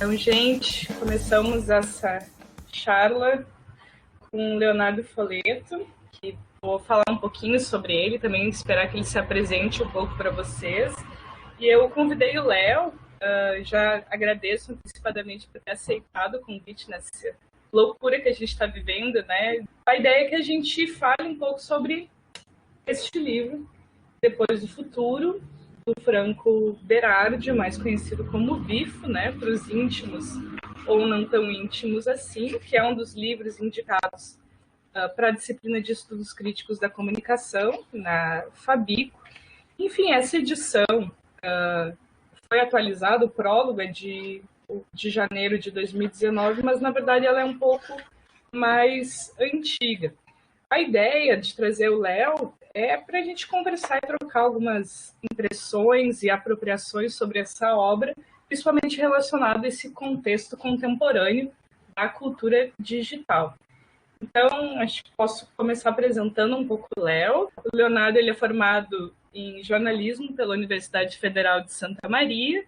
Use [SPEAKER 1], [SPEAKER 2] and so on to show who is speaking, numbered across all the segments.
[SPEAKER 1] Então, gente, começamos essa charla com o Leonardo Folletto, que vou falar um pouquinho sobre ele, também esperar que ele se apresente um pouco para vocês. E eu convidei o Léo, já agradeço antecipadamente por ter aceitado o convite nessa loucura que a gente está vivendo, né? A ideia é que a gente fale um pouco sobre este livro, Depois do Futuro, do Franco Berardi, mais conhecido como Bifo, né, para os íntimos ou não tão íntimos assim, que é um dos livros indicados para a disciplina de Estudos Críticos da Comunicação, na Fabico. Enfim, essa edição foi atualizada, o prólogo é de janeiro de 2019, mas na verdade ela é um pouco mais antiga. A ideia de trazer o Léo é para a gente conversar e trocar algumas impressões e apropriações sobre essa obra, principalmente relacionado a esse contexto contemporâneo da cultura digital. Então, acho que posso começar apresentando um pouco o Léo. O Leonardo ele é formado em jornalismo pela Universidade Federal de Santa Maria,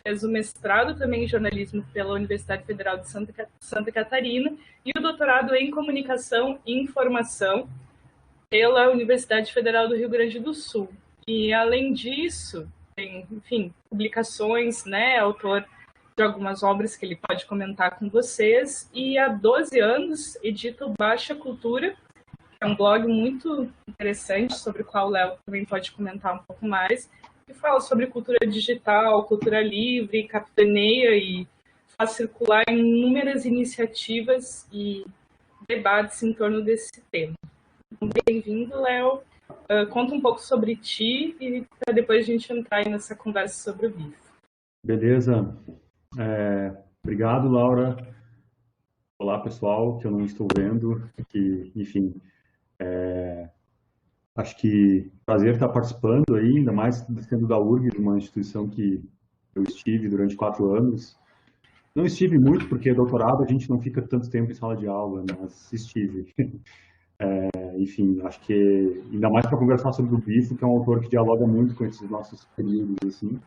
[SPEAKER 1] fez o mestrado também em jornalismo pela Universidade Federal de Santa Catarina e o doutorado em comunicação e informação pela Universidade Federal do Rio Grande do Sul. E, além disso, tem, enfim, publicações, né, autor de algumas obras que ele pode comentar com vocês, e há 12 anos edita o Baixa Cultura, que é um blog muito interessante, sobre o qual o Léo também pode comentar um pouco mais, que fala sobre cultura digital, cultura livre, capitaneia e faz circular inúmeras iniciativas e debates em torno desse tema. Bem-vindo, Léo. Conta um pouco sobre ti e para depois a gente entrar aí nessa conversa sobre o Bifo.
[SPEAKER 2] Beleza. Obrigado, Laura. Olá, pessoal, que eu não estou vendo. Enfim, acho que prazer estar participando aí, ainda mais sendo da URGS, uma instituição que eu estive durante 4 anos. Não estive muito, porque doutorado a gente não fica tanto tempo em sala de aula, mas estive. Enfim, acho que ainda mais para conversar sobre o Bifo, que é um autor que dialoga muito com esses nossos períodos, assim,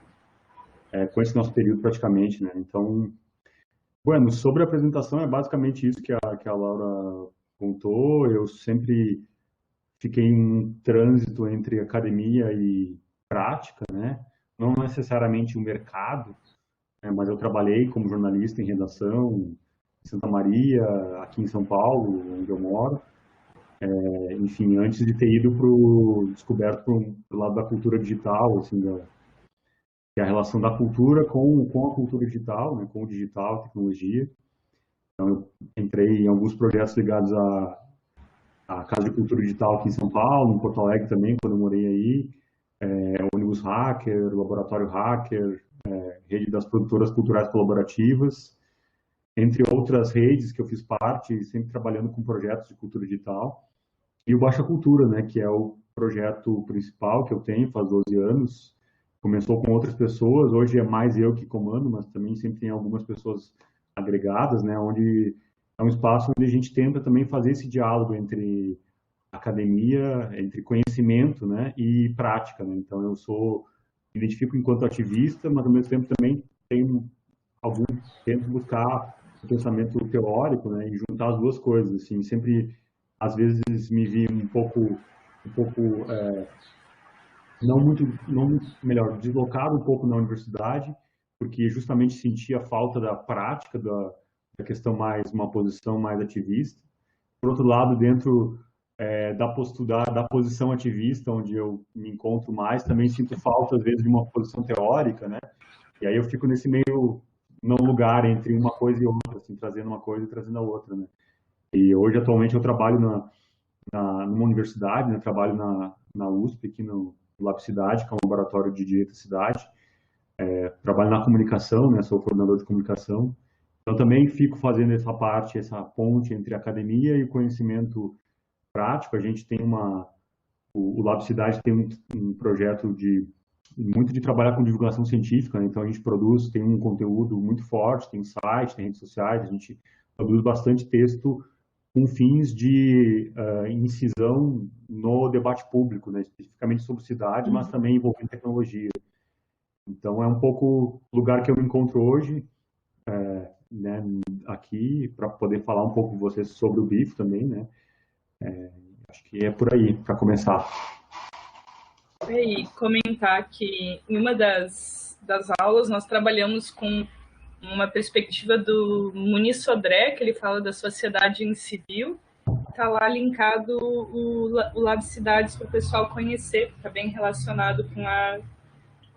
[SPEAKER 2] com esse nosso período praticamente, né? Então, bueno, sobre a apresentação é basicamente isso que a Laura contou. Eu sempre fiquei em trânsito entre academia e prática, né? Não necessariamente o mercado, né? Mas eu trabalhei como jornalista em redação em Santa Maria, aqui em São Paulo, onde eu moro. Enfim, antes de ter ido descoberto pro lado da cultura digital, assim, que é a relação da cultura com a cultura digital, né? Com o digital, a tecnologia. Então, eu entrei em alguns projetos ligados à Casa de Cultura Digital aqui em São Paulo, em Porto Alegre também, quando eu morei aí, Ônibus Hacker, Laboratório Hacker, Rede das Produtoras Culturais Colaborativas, entre outras redes que eu fiz parte, sempre trabalhando com projetos de cultura digital. E o Baixa Cultura, né, que é o projeto principal que eu tenho, faz 12 anos. Começou com outras pessoas, hoje é mais eu que comando, mas também sempre tem algumas pessoas agregadas, né, onde é um espaço onde a gente tenta também fazer esse diálogo entre academia, entre conhecimento, né, e prática, né. Então eu me identifico enquanto ativista, mas ao mesmo tempo também tento buscar o pensamento teórico, né, e juntar as duas coisas, assim, sempre às vezes me vi um pouco melhor, deslocado um pouco na universidade, porque justamente sentia falta da prática, da questão mais, uma posição mais ativista. Por outro lado, dentro da posição ativista, onde eu me encontro mais, também sinto falta, às vezes, de uma posição teórica, né? E aí eu fico nesse meio, no lugar entre uma coisa e outra, assim, trazendo uma coisa e trazendo a outra, né? E hoje, atualmente, eu trabalho numa universidade, né? Trabalho na USP, aqui no Lapicidade, que é um laboratório de direito da cidade. Trabalho na comunicação, né? Sou coordenador de comunicação. Então, também fico fazendo essa parte, essa ponte entre a academia e o conhecimento prático. A gente tem o Lapicidade tem um projeto muito de trabalhar com divulgação científica, né? Então a gente tem um conteúdo muito forte, tem site, tem redes sociais, a gente produz bastante texto com fins de incisão no debate público, né? Especificamente sobre cidade, mas também envolvendo tecnologia. Então é um pouco o lugar que eu me encontro hoje. né, aqui para poder falar um pouco com vocês sobre o BIFO também, né? Acho que é por aí, para começar.
[SPEAKER 1] E comentar que em uma das aulas nós trabalhamos com uma perspectiva do Muniz Sodré, que ele fala da sociedade em civil. Está lá linkado o Lab Cidades para o pessoal conhecer, está bem relacionado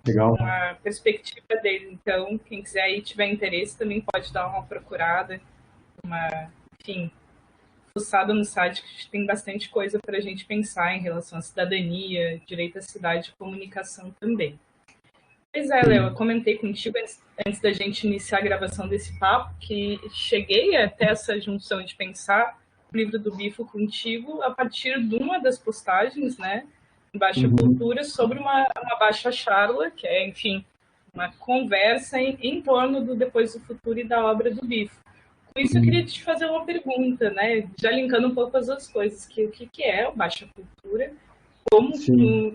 [SPEAKER 2] Legal.
[SPEAKER 1] com a perspectiva dele. Então, quem quiser aí tiver interesse também pode dar uma procurada, enfim, fuçada no site, que tem bastante coisa para a gente pensar em relação à cidadania, direito à cidade e comunicação também. Pois é, Léo, eu comentei contigo antes da gente iniciar a gravação desse papo que cheguei até essa junção de pensar o livro do Bifo contigo a partir de uma das postagens, né, em Baixa Cultura, sobre uma Baixa Charla, que é, enfim, uma conversa em torno do Depois do Futuro e da obra do Bifo. Com isso, eu queria te fazer uma pergunta, né, já linkando um pouco as outras coisas, que o que é o Baixa Cultura, como tu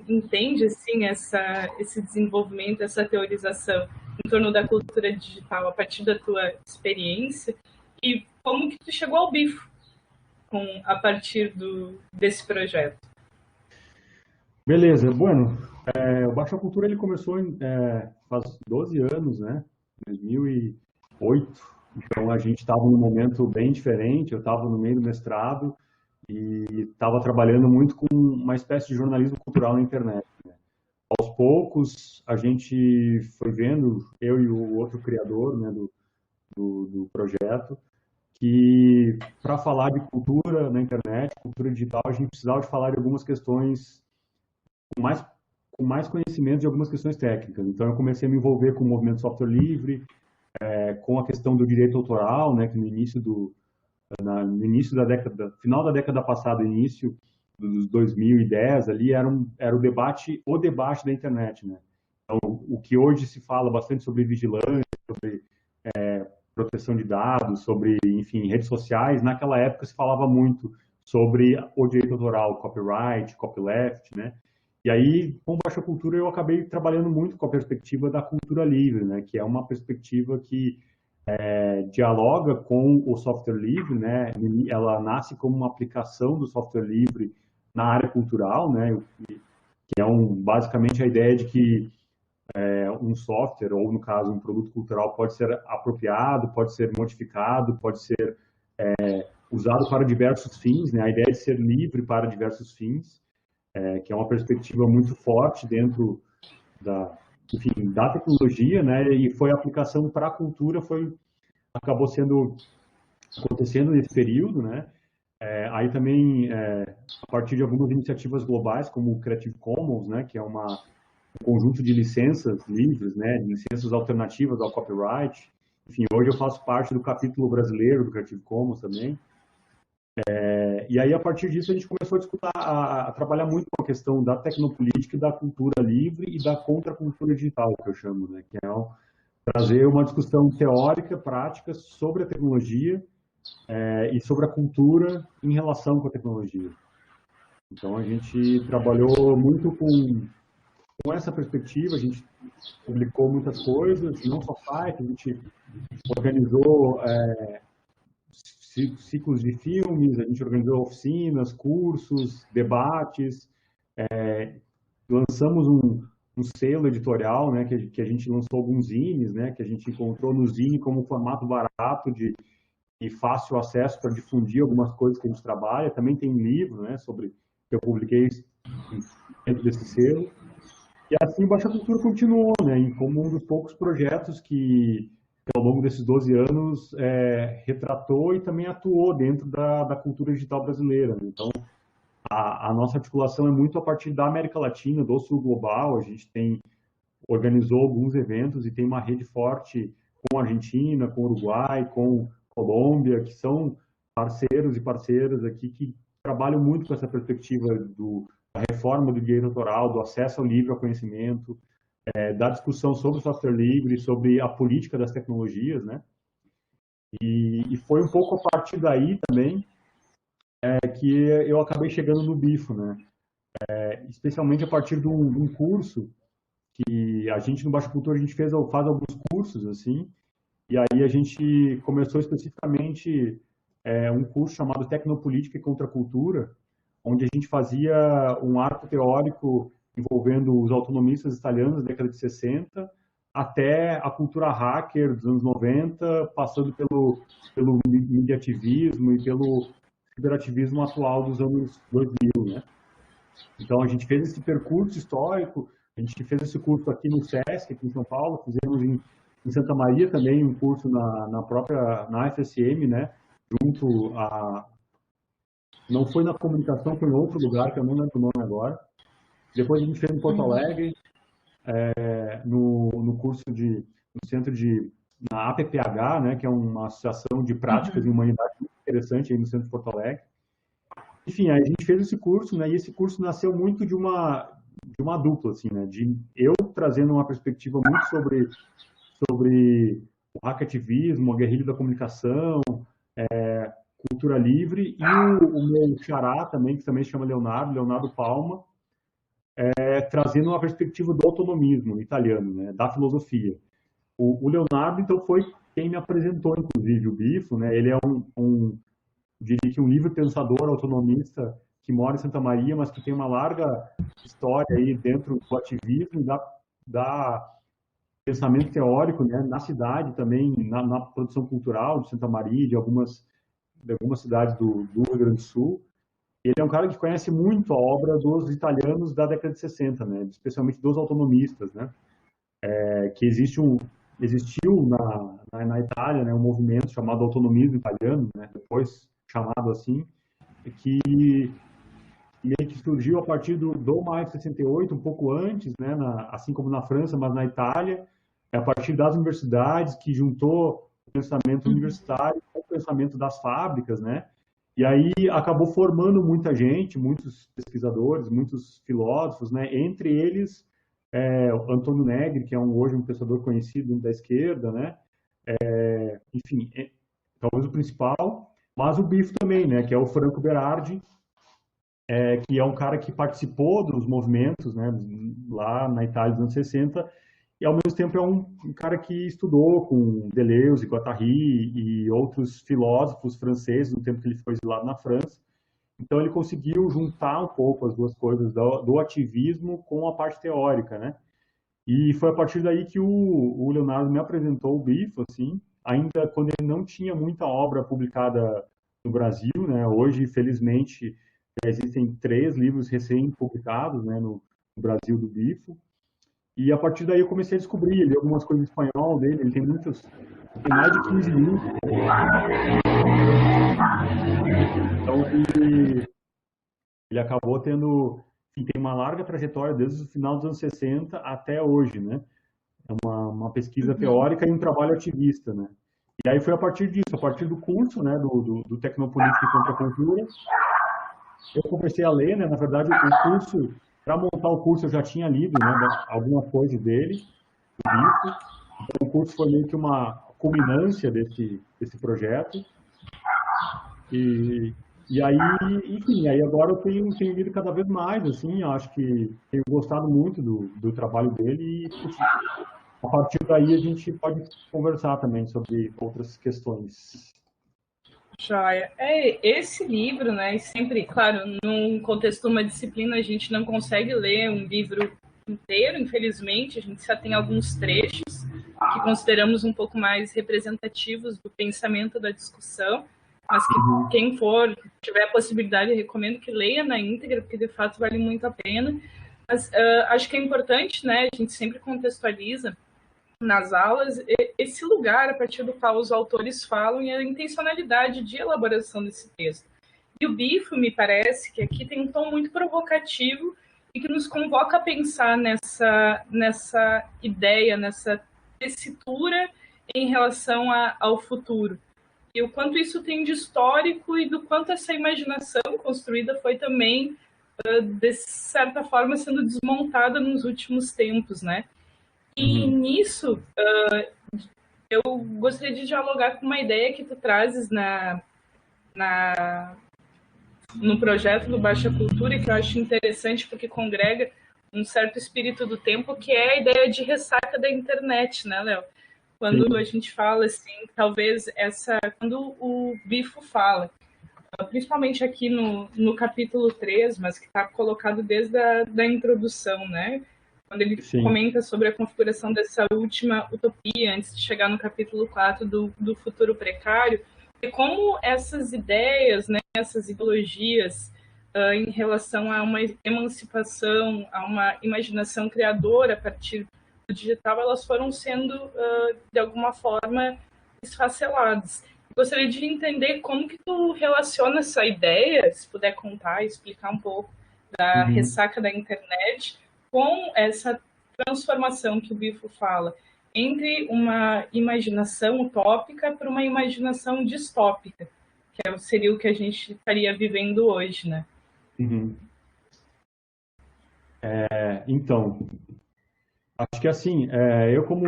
[SPEAKER 1] entende assim, esse desenvolvimento, essa teorização em torno da cultura digital a partir da tua experiência e como que tu chegou ao Bifo a partir desse projeto?
[SPEAKER 2] Beleza, bueno, o Baixa Cultura ele começou faz 12 anos, né? 2008. Então a gente estava num momento bem diferente. Eu estava no meio do mestrado e estava trabalhando muito com uma espécie de jornalismo cultural na internet, né? Aos poucos a gente foi vendo, eu e o outro criador, né, do projeto, que para falar de cultura na internet, cultura digital, a gente precisava de falar de algumas questões com mais conhecimento de algumas questões técnicas. Então eu comecei a me envolver com o movimento software livre, com a questão do direito autoral, né, que no início da década, final da década passada, início dos 2010 ali era o debate da internet, né? Então, o que hoje se fala bastante sobre vigilância, sobre proteção de dados, sobre, enfim, redes sociais, naquela época se falava muito sobre o direito autoral, copyright, copyleft, né? E aí, com Baixa Cultura, eu acabei trabalhando muito com a perspectiva da cultura livre, né? Que é uma perspectiva que dialoga com o software livre, né? Ela nasce como uma aplicação do software livre na área cultural, né? Que é basicamente a ideia de que um software, ou no caso um produto cultural, pode ser apropriado, pode ser modificado, pode ser usado para diversos fins, né? A ideia de ser livre para diversos fins, que é uma perspectiva muito forte dentro da tecnologia, né? E foi a aplicação para a cultura, acabou acontecendo nesse período, né? Aí também, a partir de algumas iniciativas globais, como o Creative Commons, né? Que é um conjunto de licenças livres, né? De licenças alternativas ao copyright. Enfim, hoje eu faço parte do capítulo brasileiro do Creative Commons também. E aí, a partir disso, a gente começou a trabalhar muito com a questão da tecnopolítica e da cultura livre e da contracultura digital, que eu chamo, né? Que é trazer uma discussão teórica, prática, sobre a tecnologia e sobre a cultura em relação com a tecnologia. Então, a gente trabalhou muito com essa perspectiva, a gente publicou muitas coisas, não só site, a gente organizou ciclos de filmes, a gente organizou oficinas, cursos, debates, lançamos um selo editorial, né, que a gente lançou alguns zines, né, que a gente encontrou no zine como um formato barato e fácil acesso para difundir algumas coisas que a gente trabalha. Também tem livro, né, que eu publiquei dentro desse selo. E assim, Baixa Cultura continuou, né, como um dos poucos projetos que ao longo desses 12 anos, retratou e também atuou dentro da cultura digital brasileira. Então, a nossa articulação é muito a partir da América Latina, do Sul Global. A gente organizou alguns eventos e tem uma rede forte com a Argentina, com o Uruguai, com Colômbia, que são parceiros e parceiras aqui que trabalham muito com essa perspectiva da reforma do direito autoral, do acesso ao livre ao conhecimento, da discussão sobre o software livre, sobre a política das tecnologias, né? E foi um pouco a partir daí também que eu acabei chegando no Bifo, né? Especialmente a partir de um curso que a gente no Baixa Cultura a gente faz alguns cursos assim, E aí a gente começou especificamente um curso chamado Tecnopolítica e Contracultura, onde a gente fazia um arco teórico envolvendo os autonomistas italianos da década de 60, até a cultura hacker dos anos 90, passando pelo mediativismo e pelo ciberativismo atual dos anos 2000, né? Então a gente fez esse percurso histórico, a gente fez esse curso aqui no SESC, aqui em São Paulo, fizemos em Santa Maria também um curso na FSM, né? Junto a... Não foi na comunicação, foi em outro lugar, que eu não lembro o nome agora. Depois a gente fez em Porto Alegre, no curso no centro na APPH, né, que é uma associação de práticas em humanidade muito interessante aí no centro de Porto Alegre. Enfim, aí a gente fez esse curso, né, e esse curso nasceu muito de uma dupla, assim, né, de eu trazendo uma perspectiva muito sobre o hackativismo, a guerrilha da comunicação, cultura livre, e o meu xará também, que também se chama Leonardo Palma, trazendo uma perspectiva do autonomismo italiano, né, da filosofia. O Leonardo, então, foi quem me apresentou, inclusive, o Bifo, né, ele é diria que um livre pensador autonomista que mora em Santa Maria, mas que tem uma larga história aí dentro do ativismo e da pensamento teórico, né, na cidade também, na produção cultural de Santa Maria, de algumas cidades do Rio Grande do Sul. Ele é um cara que conhece muito a obra dos italianos da década de 60, né, especialmente dos autonomistas, né, que existiu na Itália, né, um movimento chamado autonomismo italiano, né, depois chamado assim, que meio que surgiu a partir do maio de 68, um pouco antes, né, assim como na França, mas na Itália, a partir das universidades, que juntou o pensamento universitário com o pensamento das fábricas, né, e aí acabou formando muita gente, muitos pesquisadores, muitos filósofos, né, entre eles o Antônio Negri, que é hoje um pensador conhecido da esquerda, né, enfim, talvez o principal, mas o Bifo também, né, que é o Franco Berardi, que é um cara que participou dos movimentos, né, lá na Itália dos anos 60, e ao mesmo tempo é um cara que estudou com Deleuze, Guattari e outros filósofos franceses no tempo que ele foi exilado na França. Então ele conseguiu juntar um pouco as duas coisas do ativismo com a parte teórica, né? E foi a partir daí que o Leonardo me apresentou o Bifo, assim, ainda quando ele não tinha muita obra publicada no Brasil, né? Hoje, felizmente, já existem 3 livros recém-publicados, né, no Brasil do Bifo. E a partir daí eu comecei a descobrir, ele algumas coisas em espanhol dele, ele tem mais de 15 livros. Então ele acabou tendo, enfim, tem uma larga trajetória desde o final dos anos 60 até hoje, né? É uma pesquisa teórica e um trabalho ativista, né? E aí foi a partir disso, a partir do curso, né, do Tecnopolítica e Contracultura, eu comecei a ler, né, na verdade, o curso, para montar o curso eu já tinha lido, né, alguma coisa dele, do Bifo. Então o curso foi meio que uma culminância desse projeto. E aí, enfim, aí agora eu tenho lido cada vez mais, assim, eu acho que tenho gostado muito do trabalho dele e a partir daí a gente pode conversar também sobre outras questões.
[SPEAKER 1] Joia. Esse livro, né, sempre, claro, num contexto de uma disciplina, a gente não consegue ler um livro inteiro, infelizmente, a gente só tem alguns trechos que consideramos um pouco mais representativos do pensamento da discussão, mas que quem tiver a possibilidade, eu recomendo que leia na íntegra, porque de fato vale muito a pena. Mas acho que é importante, né, a gente sempre contextualiza nas aulas esse lugar a partir do qual os autores falam e a intencionalidade de elaboração desse texto. E o Bifo, me parece que aqui tem um tom muito provocativo e que nos convoca a pensar nessa ideia, nessa tessitura em relação ao futuro. E o quanto isso tem de histórico e do quanto essa imaginação construída foi também, de certa forma, sendo desmontada nos últimos tempos, né? E nisso, eu gostaria de dialogar com uma ideia que tu trazes no projeto do Baixa Cultura, que eu acho interessante porque congrega um certo espírito do tempo, que é a ideia de ressaca da internet, né, Léo? quando a gente fala assim, talvez quando o Bifo fala, principalmente aqui no capítulo 3, mas que está colocado desde da introdução, né? Quando ele comenta sobre a configuração dessa última utopia, antes de chegar no capítulo 4 do futuro precário, e como essas ideias, né, essas ideologias em relação a uma emancipação, a uma imaginação criadora a partir do digital, elas foram sendo, de alguma forma, esfaceladas. Gostaria de entender como que tu relaciona essa ideia, se puder contar, explicar um pouco da ressaca da internet com essa transformação que o Bifo fala entre uma imaginação utópica para uma imaginação distópica, que seria o que a gente estaria vivendo hoje, né?
[SPEAKER 2] Então, acho que assim, eu como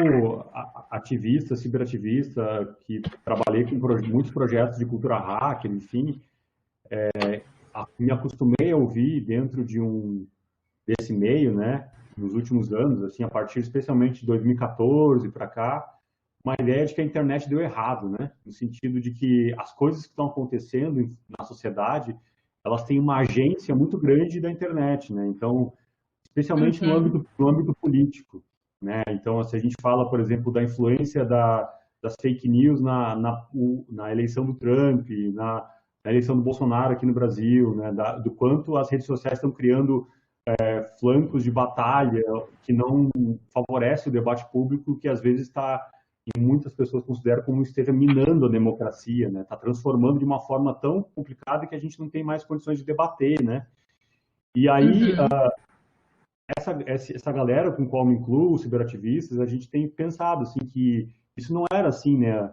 [SPEAKER 2] ativista, ciberativista, que trabalhei com muitos projetos de cultura hacker, enfim, me acostumei a ouvir dentro desse meio, né, nos últimos anos, assim, a partir especialmente de 2014 para cá, uma ideia de que a internet deu errado, né, no sentido de que as coisas que estão acontecendo na sociedade, elas têm uma agência muito grande da internet, né, então, especialmente no âmbito político, né, então, se a gente fala, por exemplo, da influência das fake news na eleição do Trump, na eleição do Bolsonaro aqui no Brasil, né, do quanto as redes sociais estão criando flancos de batalha que não favorece o debate público, que às vezes muitas pessoas consideram como esteja minando a democracia, né? Está transformando de uma forma tão complicada que a gente não tem mais condições de debater, né? E aí, essa galera com qual me incluo, os ciberativistas, a gente tem pensado assim, que isso não era assim, né?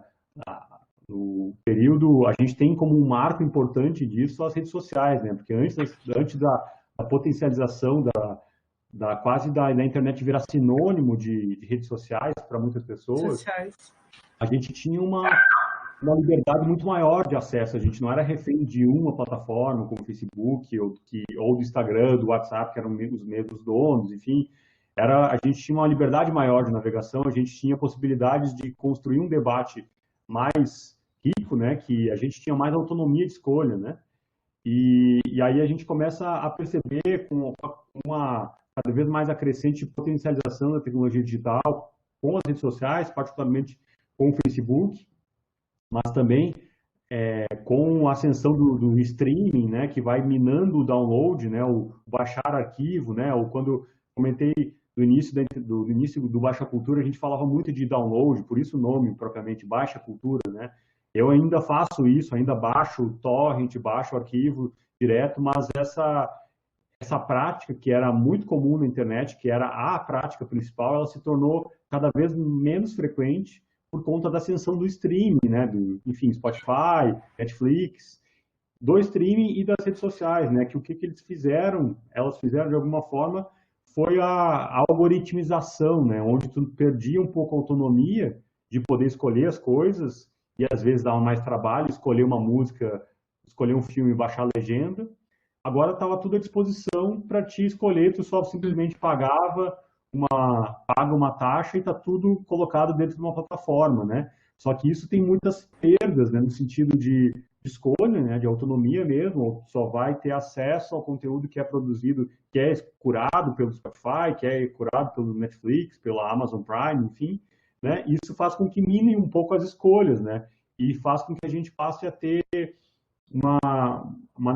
[SPEAKER 2] No período, a gente tem como um marco importante disso as redes sociais, né? Porque antes da potencialização quase da internet virar sinônimo de redes sociais para muitas pessoas, a gente tinha uma liberdade muito maior de acesso. A gente não era refém de uma plataforma, como o Facebook, ou do Instagram, do WhatsApp, que eram os mesmos donos, enfim. A gente tinha uma liberdade maior de navegação, a gente tinha possibilidades de construir um debate mais rico, né, que a gente tinha mais autonomia de escolha, né? E aí a gente começa a perceber com uma cada vez mais acrescente potencialização da tecnologia digital com as redes sociais, particularmente com o Facebook, mas também com a ascensão do streaming, né, que vai minando o download, né, o baixar arquivo, né, ou quando comentei no início do Baixa Cultura, a gente falava muito de download, por isso o nome propriamente Baixa Cultura, né. Eu ainda faço isso, ainda baixo o torrent, baixo o arquivo direto, mas essa prática que era muito comum na internet, que era a prática principal, ela se tornou cada vez menos frequente por conta da ascensão do streaming, né? Enfim, Spotify, Netflix, do streaming e das redes sociais, né? Que o que eles fizeram, elas fizeram de alguma forma, foi a algoritmização, né? Onde tu perdia um pouco a autonomia de poder escolher as coisas e às vezes dava mais trabalho, escolher uma música, escolher um filme e baixar a legenda. Agora estava tudo à disposição para te escolher, tu só simplesmente paga uma taxa e está tudo colocado dentro de uma plataforma, né? Só que isso tem muitas perdas, né, no sentido de escolha, né, de autonomia mesmo, só vai ter acesso ao conteúdo que é produzido, que é curado pelo Spotify, que é curado pelo Netflix, pela Amazon Prime, enfim, né? Isso faz com que mine um pouco as escolhas, né? E faz com que a gente passe a ter uma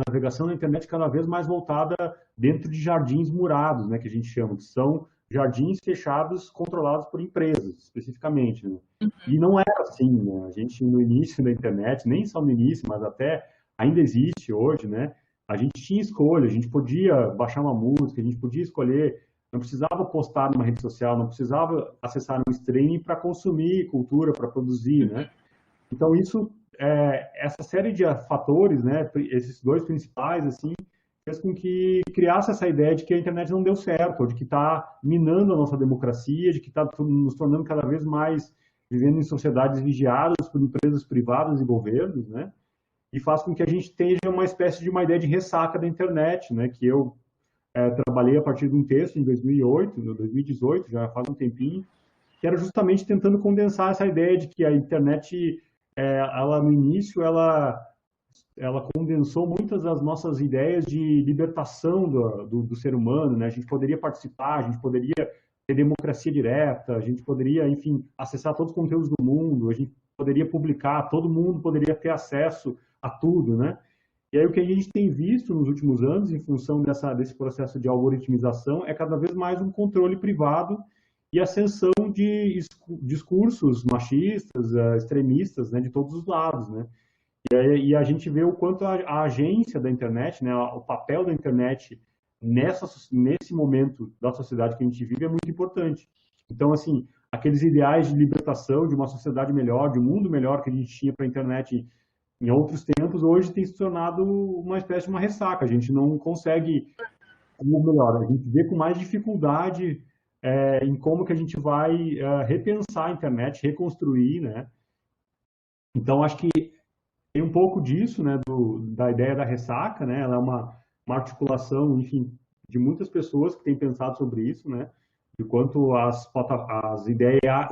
[SPEAKER 2] navegação na internet cada vez mais voltada dentro de jardins murados, né, que a gente chama, que são jardins fechados controlados por empresas, especificamente, né? E não era assim, né? A gente, no início da internet, nem só no início, mas até ainda existe hoje, né? A gente tinha escolha, a gente podia baixar uma música, a gente podia escolher, não precisava postar numa rede social, não precisava acessar um streaming para consumir cultura, para produzir, né? Então, essa série de fatores, né, esses dois principais, assim, fez com que criasse essa ideia de que a internet não deu certo, ou de que está minando a nossa democracia, de que está nos tornando cada vez mais vivendo em sociedades vigiadas por empresas privadas e governos, né? E faz com que a gente tenha uma espécie de uma ideia de ressaca da internet, né? Que eu trabalhei a partir de um texto em 2018, já faz um tempinho, que era justamente tentando condensar essa ideia de que a internet, ela no início, ela condensou muitas das nossas ideias de libertação do ser humano, né? A gente poderia participar, a gente poderia ter democracia direta, a gente poderia, enfim, acessar todos os conteúdos do mundo, a gente poderia publicar, todo mundo poderia ter acesso a tudo, né? E aí o que a gente tem visto nos últimos anos, em função desse processo de algoritmização, é cada vez mais um controle privado e ascensão de discursos machistas, extremistas, né, de todos os lados, né? E a gente vê o quanto a agência da internet, né, o papel da internet nesse momento da sociedade que a gente vive é muito importante. Então, assim, aqueles ideais de libertação, de uma sociedade melhor, de um mundo melhor que a gente tinha para a internet em outros tempos, hoje tem se tornado uma espécie de uma ressaca. A gente não consegue, ou melhor, a gente vê com mais dificuldade em como que a gente vai repensar a internet, reconstruir, né? Então, acho que tem um pouco disso, né, da ideia da ressaca, né? Ela é uma articulação, enfim, de muitas pessoas que têm pensado sobre isso, né? De quanto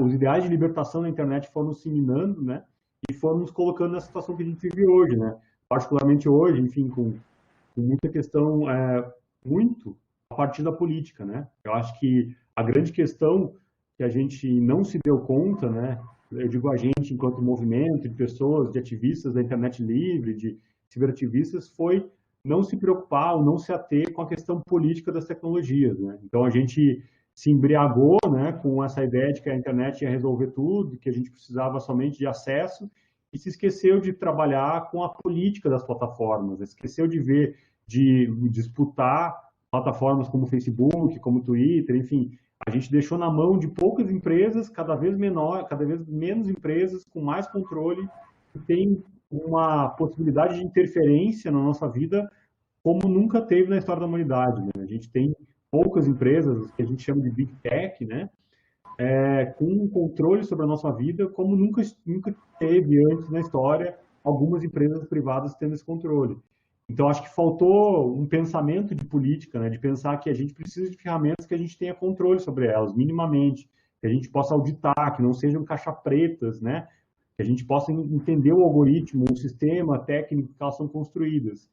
[SPEAKER 2] os ideais de libertação na internet foram se minando, né? E foram nos colocando na situação que a gente vive hoje, né? Particularmente hoje, enfim, com muita questão, muito a partir da política, né? Eu acho que a grande questão que a gente não se deu conta, né? Eu digo a gente enquanto movimento de pessoas, de ativistas da internet livre, de ciberativistas, foi não se preocupar ou não se ater com a questão política das tecnologias, né? Então a gente se embriagou, né, com essa ideia de que a internet ia resolver tudo, que a gente precisava somente de acesso, e se esqueceu de trabalhar com a política das plataformas, esqueceu de disputar plataformas como Facebook, como Twitter, enfim, a gente deixou na mão de poucas empresas, cada vez menos empresas, com mais controle, que tem uma possibilidade de interferência na nossa vida como nunca teve na história da humanidade, né? A gente tem poucas empresas, que a gente chama de Big Tech, né? Com um controle sobre a nossa vida como nunca teve antes na história algumas empresas privadas tendo esse controle. Então, acho que faltou um pensamento de política, né? De pensar que a gente precisa de ferramentas que a gente tenha controle sobre elas, minimamente, que a gente possa auditar, que não sejam caixa pretas, né? Que a gente possa entender o algoritmo, o sistema, a técnica que elas são construídas.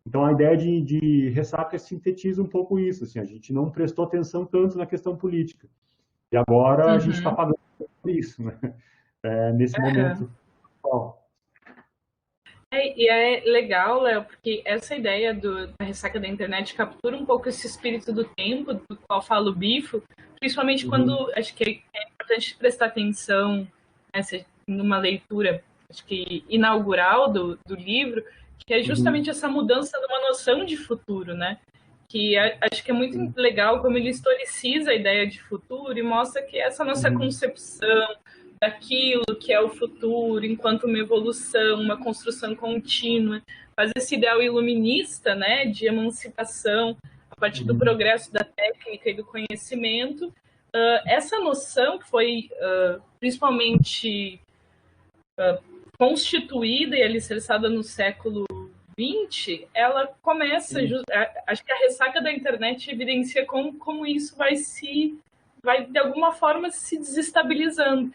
[SPEAKER 2] Então, a ideia de ressaca sintetiza um pouco isso, assim, a gente não prestou atenção tanto na questão política. E agora a gente está pagando por isso, né? Nesse momento.
[SPEAKER 1] E é legal, Léo, porque essa ideia da ressaca da internet captura um pouco esse espírito do tempo, do qual fala o Bifo, principalmente quando acho que é importante prestar atenção, né, numa leitura, acho que inaugural do livro, que é justamente essa mudança de uma noção de futuro, né? Que acho que é muito legal como ele historiciza a ideia de futuro e mostra que essa nossa concepção daquilo que é o futuro, enquanto uma evolução, uma construção contínua, faz esse ideal iluminista, né, de emancipação a partir do progresso da técnica e do conhecimento. Essa noção que foi principalmente constituída e alicerçada no século XX, ela começa, acho que a ressaca da internet evidencia como isso vai de alguma forma se desestabilizando.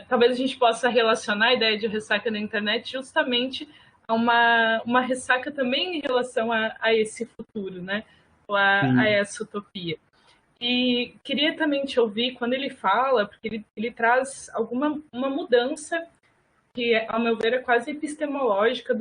[SPEAKER 1] Talvez a gente possa relacionar a ideia de ressaca da internet justamente a uma ressaca também em relação a esse futuro, né? Ou a essa utopia. E queria também te ouvir quando ele fala, porque ele traz uma mudança que, ao meu ver, é quase epistemológica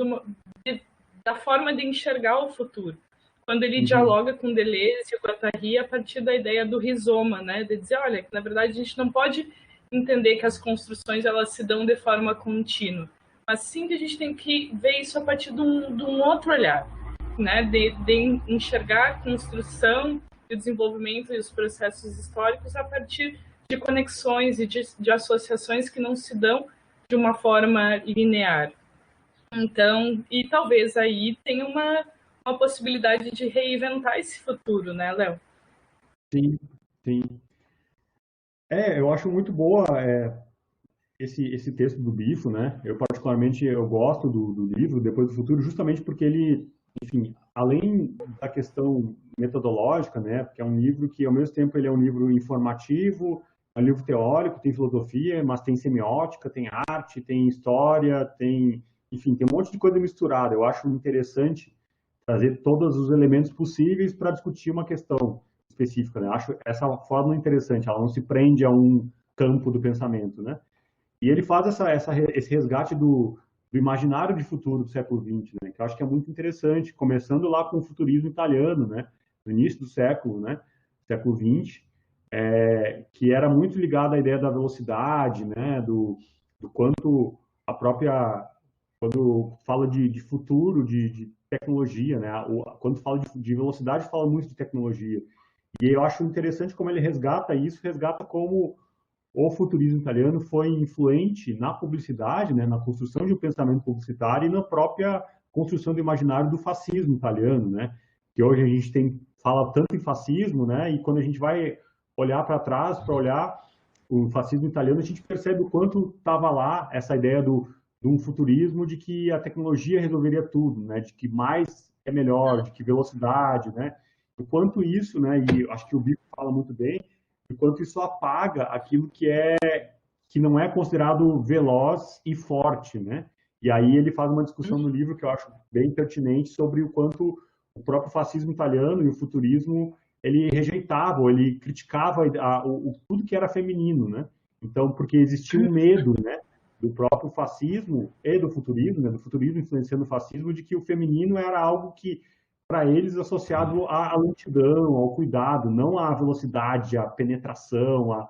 [SPEAKER 1] da forma de enxergar o futuro. Quando ele dialoga com Deleuze e Guattari a partir da ideia do rizoma, né? De dizer, olha, que na verdade a gente não pode entender que as construções elas se dão de forma contínua, mas sim que a gente tem que ver isso a partir de um outro olhar, né? De enxergar a construção e o desenvolvimento e os processos históricos a partir de conexões e de associações que não se dão de uma forma linear. Então, e talvez aí tenha uma possibilidade de reinventar esse futuro, né, Léo?
[SPEAKER 2] Sim, sim. Eu acho muito boa esse texto do Bifo, né? Eu particularmente eu gosto do livro Depois do Futuro, justamente porque ele, enfim, além da questão metodológica, né? Porque é um livro que ao mesmo tempo ele é um livro informativo, um livro teórico, tem filosofia, mas tem semiótica, tem arte, tem história, tem, enfim, tem um monte de coisa misturada. Eu acho interessante trazer todos os elementos possíveis para discutir uma questão específica, né? Acho essa forma interessante, ela não se prende a um campo do pensamento, né? E ele faz esse resgate do imaginário de futuro do século XX, né? Que eu acho que é muito interessante, começando lá com o futurismo italiano, né? No início do século, né? Século XX, que era muito ligado à ideia da velocidade, né? Do quanto a própria, quando fala de futuro, de tecnologia, né? Quando fala de velocidade, fala muito de tecnologia. E eu acho interessante como ele resgata isso, resgata como o futurismo italiano foi influente na publicidade, né, na construção de um pensamento publicitário e na própria construção do imaginário do fascismo italiano, né? Que hoje a gente fala tanto em fascismo, né? E quando a gente vai olhar para trás, para olhar o fascismo italiano, a gente percebe o quanto estava lá essa ideia de um futurismo de que a tecnologia resolveria tudo, né? De que mais é melhor, de que velocidade, né? O quanto isso, né? E acho que o Bico fala muito bem, enquanto isso apaga aquilo que não é considerado veloz e forte, né? E aí ele faz uma discussão no livro que eu acho bem pertinente sobre o quanto o próprio fascismo italiano e o futurismo ele rejeitava, ou ele criticava tudo que era feminino, né? Então, porque existia um medo, né, do próprio fascismo e do futurismo, né, do futurismo influenciando o fascismo, de que o feminino era algo que para eles associado à lentidão, ao cuidado, não à velocidade, à penetração, à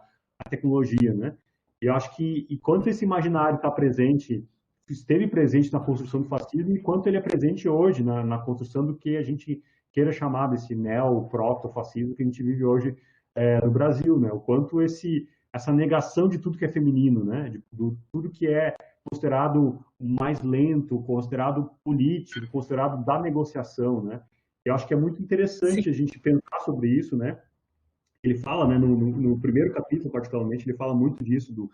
[SPEAKER 2] tecnologia, né? Eu acho que enquanto esse imaginário está presente, esteve presente na construção do fascismo, enquanto ele é presente hoje na construção do que a gente queira chamar desse neo-proto-fascismo que a gente vive hoje no Brasil, né? O quanto essa negação de tudo que é feminino, né? De tudo que é considerado mais lento, considerado político, considerado da negociação, né? Eu acho que é muito interessante
[SPEAKER 1] Sim.
[SPEAKER 2] a gente pensar sobre isso, né? Ele fala, né, no primeiro capítulo, particularmente, ele fala muito disso,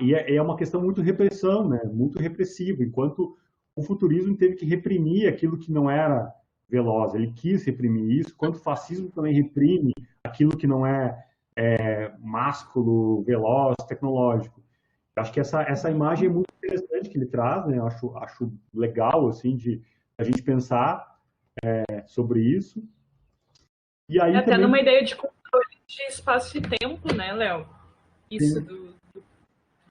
[SPEAKER 2] e é uma questão muito repressão, né? Muito repressivo, enquanto o futurismo teve que reprimir aquilo que não era veloz, ele quis reprimir isso, enquanto o fascismo também reprime aquilo que não é másculo, veloz, tecnológico. Eu acho que essa imagem é muito interessante que ele traz, né? Eu acho legal, assim, de a gente pensar sobre isso. E aí
[SPEAKER 1] Até numa
[SPEAKER 2] também
[SPEAKER 1] ideia de controle de espaço e tempo, né, Léo? Isso
[SPEAKER 2] tem,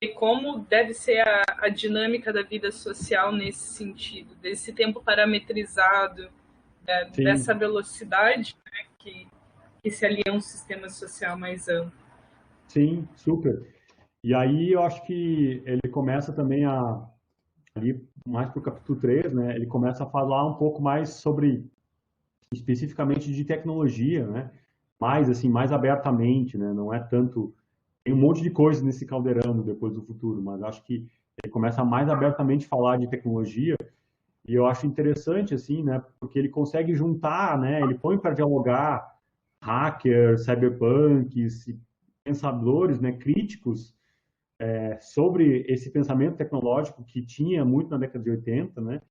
[SPEAKER 1] de como deve ser a dinâmica da vida social nesse sentido, desse tempo parametrizado, dessa
[SPEAKER 2] sim,
[SPEAKER 1] velocidade, né, que se alia a um sistema social mais amplo.
[SPEAKER 2] sim, super. E aí eu acho que ele começa também ali mais para o capítulo 3, né, ele começa a falar um pouco mais sobre, especificamente de tecnologia, né, mais assim, mais abertamente, né, não é tanto, tem um monte de coisas nesse caldeirão depois do futuro, mas acho que ele começa mais abertamente a falar de tecnologia. E eu acho interessante, assim, né, porque ele consegue juntar, né, ele põe para dialogar hackers, cyberpunks, pensadores, né, críticos sobre esse pensamento tecnológico que tinha muito na década de 80, né,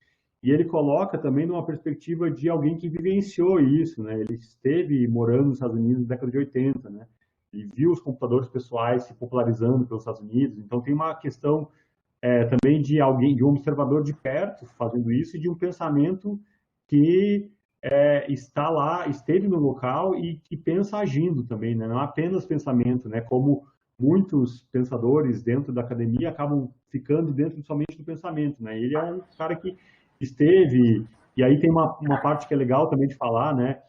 [SPEAKER 2] e ele coloca também numa perspectiva de alguém que vivenciou isso, né, ele esteve morando nos Estados Unidos na década de 80, né, e viu os computadores pessoais se popularizando pelos Estados Unidos, então tem uma questão também de alguém, de um observador de perto fazendo isso e de um pensamento que está lá, esteve no local e que pensa agindo também, né? Não é apenas pensamento, né? Como muitos pensadores dentro da academia acabam ficando dentro somente do pensamento, né? Ele é um cara que esteve, e aí tem uma parte que é legal também de falar, né?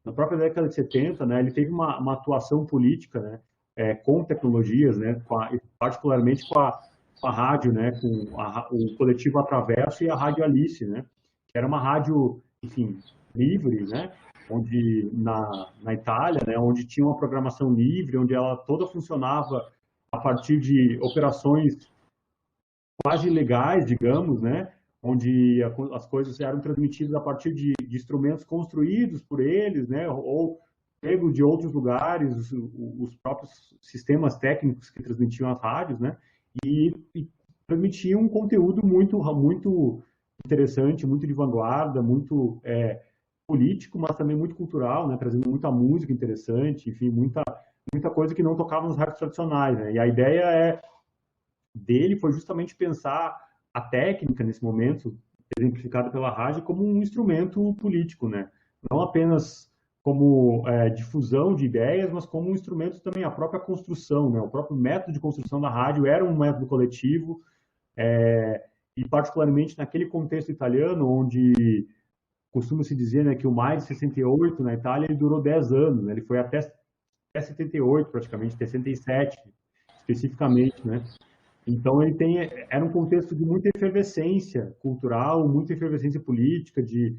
[SPEAKER 2] Na própria década de 70, né? Ele teve uma atuação política, né? Com tecnologias, né? Particularmente com a rádio, né, com o coletivo Atraverso e a Rádio Alice, né, que era uma rádio, enfim, livre, né, onde na Itália, né, onde tinha uma programação livre, onde ela toda funcionava a partir de operações quase legais, digamos, né, onde as coisas eram transmitidas a partir de instrumentos construídos por eles, né, ou pego de outros lugares, os próprios sistemas técnicos que transmitiam as rádios, né, e transmitiam um conteúdo muito interessante, muito de vanguarda, muito político, mas também muito cultural, né, trazendo muita música interessante, enfim, muita coisa que não tocava nos rádios tradicionais, né? E a ideia dele foi justamente pensar a técnica, nesse momento, exemplificada pela rádio, como um instrumento político, né? Não apenas como difusão de ideias, mas como um instrumento também, a própria construção, né? O próprio método de construção da rádio era um método coletivo, e particularmente naquele contexto italiano, onde costuma-se dizer, né, que o Maio de 68 na Itália ele durou 10 anos, né? Ele foi até 78 praticamente, 67 especificamente, né? Então era um contexto de muita efervescência cultural, muita efervescência política, de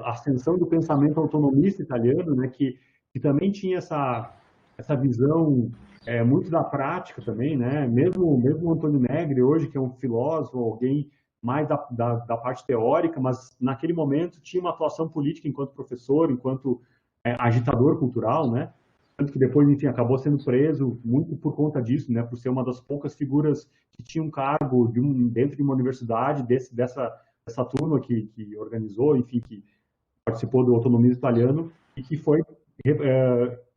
[SPEAKER 2] ascensão do pensamento autonomista italiano, né, que também tinha essa visão muito da prática também, né? Mesmo Antônio Negri hoje, que é um filósofo, alguém mais da parte teórica, mas naquele momento tinha uma atuação política enquanto professor, enquanto agitador cultural, né? Tanto que depois, enfim, acabou sendo preso muito por conta disso, né? Por ser uma das poucas figuras que tinha um cargo dentro de uma universidade dessa turma que organizou, enfim, que participou do autonomismo italiano e que foi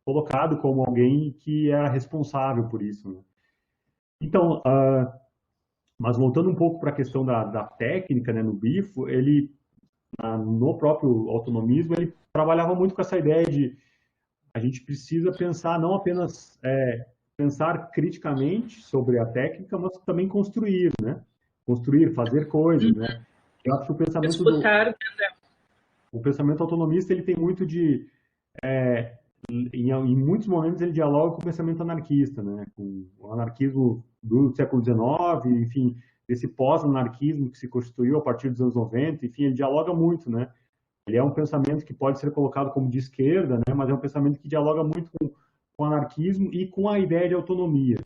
[SPEAKER 2] colocado como alguém que era responsável por isso, né? Então, mas voltando um pouco para a questão da técnica, né, no BIFO, ele, no próprio autonomismo, ele trabalhava muito com essa ideia de a gente precisa pensar, não apenas pensar criticamente sobre a técnica, mas também construir, né? Construir, fazer coisas, né? Eu acho que o pensamento autonomista ele tem muito em muitos momentos ele dialoga com o pensamento anarquista, né? Com o anarquismo do século XIX, enfim, esse pós-anarquismo que se constituiu a partir dos anos 90, enfim, ele dialoga muito, né? Ele é um pensamento que pode ser colocado como de esquerda, né? Mas é um pensamento que dialoga muito com o anarquismo e com a ideia de autonomia,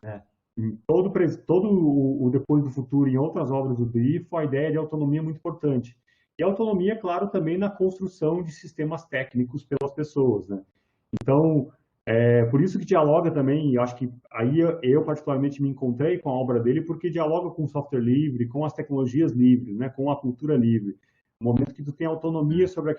[SPEAKER 2] né? Em todo o Depois do Futuro e em outras obras do Grifo, a ideia de autonomia é muito importante. E a autonomia, claro, também na construção de sistemas técnicos pelas pessoas, né? Então, por isso que dialoga também, eu acho que aí eu particularmente me encontrei com a obra dele, porque dialoga com o software livre, com as tecnologias livres, né? Com a cultura livre. No momento que tu tem autonomia sobre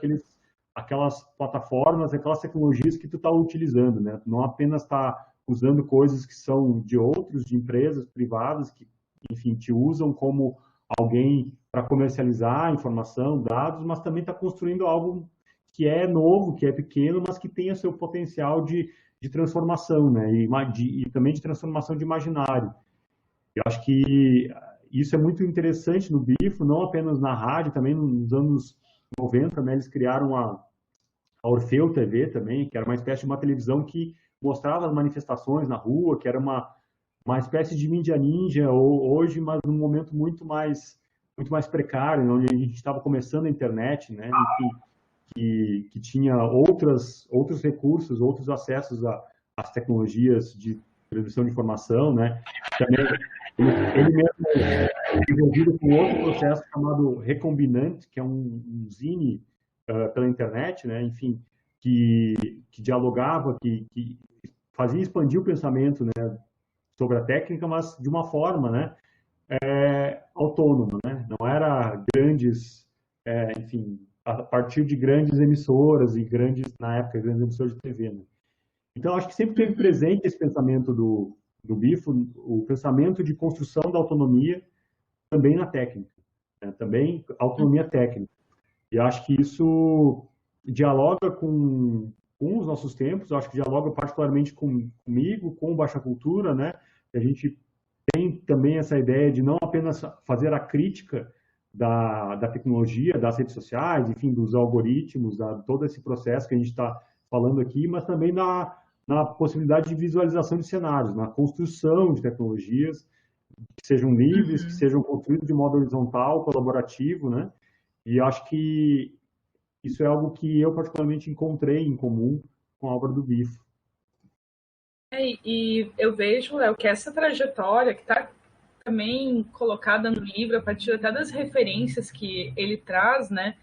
[SPEAKER 2] aquelas plataformas, aquelas tecnologias que tu está utilizando, né? Tu não apenas está usando coisas que são de outros, de empresas privadas que, enfim, te usam como alguém para comercializar informação, dados, mas também está construindo algo que é novo, que é pequeno, mas que tem o seu potencial de transformação, né? E também de transformação de imaginário. Eu acho que isso é muito interessante no BIFO, não apenas na rádio, também nos anos 90, né, eles criaram a Orfeu TV também, que era uma espécie de uma televisão que mostrava as manifestações na rua, que era uma espécie de mídia ninja hoje, mas num momento muito mais precário, onde a gente estava começando a internet, né, que tinha outros recursos, outros acessos às tecnologias de transmissão de informação, né. Também ele mesmo é envolvido com outro processo chamado Recombinant, que é um zine pela internet, né, enfim, que dialogava, que fazia expandir o pensamento, né, sobre a técnica, mas de uma forma, né, autônoma, né, não era grandes, enfim, a partir de grandes emissoras e na época, grandes emissoras de TV, né. Então, acho que sempre teve presente esse pensamento do BIFO, o pensamento de construção da autonomia também na técnica, né, também autonomia técnica. E acho que isso dialoga com os nossos tempos, acho que dialoga particularmente comigo, com o Baixa Cultura, né? A gente tem também essa ideia de não apenas fazer a crítica da tecnologia, das redes sociais, enfim, dos algoritmos, todo esse processo que a gente está falando aqui, mas também na possibilidade de visualização de cenários, na construção de tecnologias que sejam livres, que sejam construídas de modo horizontal, colaborativo, né? E acho que isso é algo que eu particularmente encontrei em comum com a obra do BIFO.
[SPEAKER 1] E eu vejo, Léo, que essa trajetória que está também colocada no livro, a partir até das referências que ele traz, né?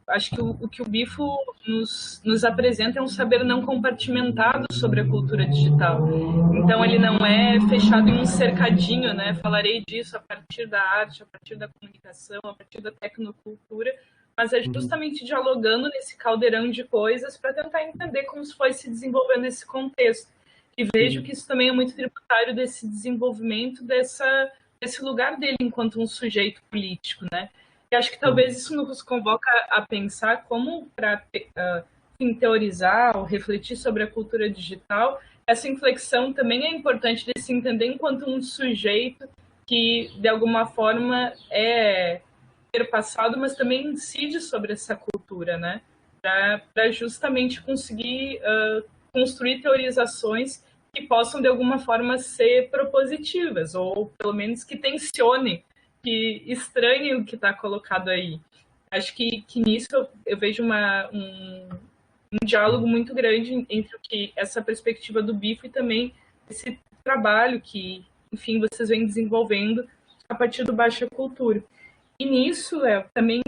[SPEAKER 1] Acho que o que o BIFO nos apresenta é um saber não compartimentado sobre a cultura digital. Então, ele não é fechado em um cercadinho, né? Falarei disso a partir da arte, a partir da comunicação, a partir da tecnocultura, mas é
[SPEAKER 2] Uhum.
[SPEAKER 1] justamente dialogando nesse caldeirão de coisas para tentar entender como isso foi se desenvolvendo nesse contexto. E vejo
[SPEAKER 2] Sim.
[SPEAKER 1] que isso também é muito tributário desse desenvolvimento, desse lugar dele enquanto um sujeito político, né? E acho que talvez
[SPEAKER 2] Uhum.
[SPEAKER 1] isso nos convoca a pensar como, para teorizar ou refletir sobre a cultura digital, essa inflexão também é importante de se entender enquanto um sujeito que, de alguma forma, é perpassado, mas também incide sobre essa cultura, né? Para justamente conseguir construir teorizações que possam, de alguma forma, ser propositivas, ou pelo menos que tensionem, que estranhem o que está colocado aí. Acho que nisso eu vejo um diálogo muito grande entre o que essa perspectiva do Bifo e também esse trabalho que, enfim, vocês vêm desenvolvendo a partir do Baixa Cultura. E nisso, Léo, também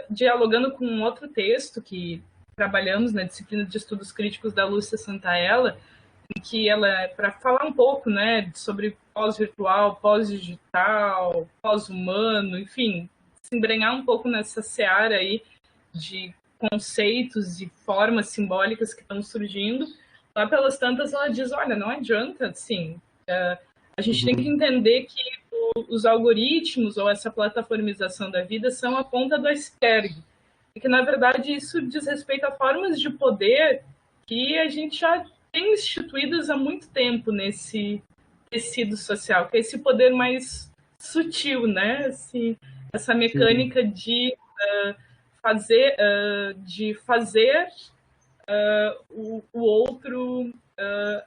[SPEAKER 1] dialogando com um outro texto que trabalhamos na disciplina de estudos críticos da Lúcia Santaella, em que ela, para falar um pouco, né, sobre pós-virtual, pós-digital, pós-humano, enfim, se embrenhar um pouco nessa seara aí de conceitos e formas simbólicas que estão surgindo. Lá pelas tantas, ela diz, olha, não adianta, assim, a gente tem que
[SPEAKER 2] Uhum.
[SPEAKER 1] entender que os algoritmos ou essa plataformização da vida são a ponta do iceberg. E que, na verdade, isso diz respeito a formas de poder que a gente já tem instituídas há muito tempo nesse tecido social, que é esse poder mais sutil, né? Essa
[SPEAKER 2] Sim.
[SPEAKER 1] mecânica de fazer o outro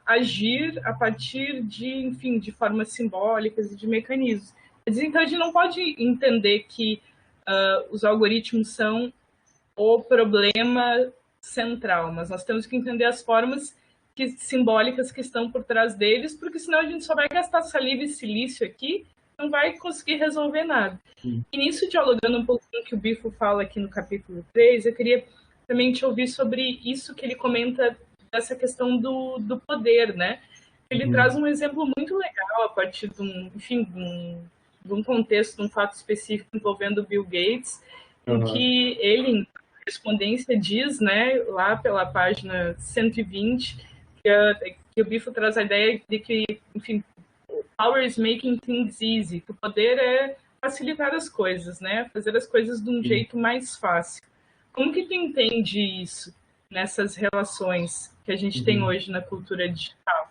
[SPEAKER 1] agir a partir de, enfim, de formas simbólicas e de mecanismos. Então, a gente não pode entender que os algoritmos são o problema central, mas nós temos que entender as formas simbólicas que estão por trás deles, porque senão a gente só vai gastar saliva e silício aqui, não vai conseguir resolver nada.
[SPEAKER 2] Sim.
[SPEAKER 1] E nisso, dialogando um pouquinho que o Bifo fala aqui no capítulo 3, eu queria também te ouvir sobre isso que ele comenta dessa questão do poder, né? Ele traz
[SPEAKER 2] Uhum.
[SPEAKER 1] um exemplo muito legal a partir de enfim, de um contexto, de um fato específico envolvendo Bill Gates, em
[SPEAKER 2] Aham.
[SPEAKER 1] que ele, em correspondência, diz, né, lá pela página 120, que o Bifo traz a ideia de que, enfim, power is making things easy, que o poder é facilitar as coisas, né, fazer as coisas de um
[SPEAKER 2] Sim.
[SPEAKER 1] jeito mais fácil. Como que tu entende isso nessas relações que a gente tem
[SPEAKER 2] Uhum.
[SPEAKER 1] hoje na cultura digital?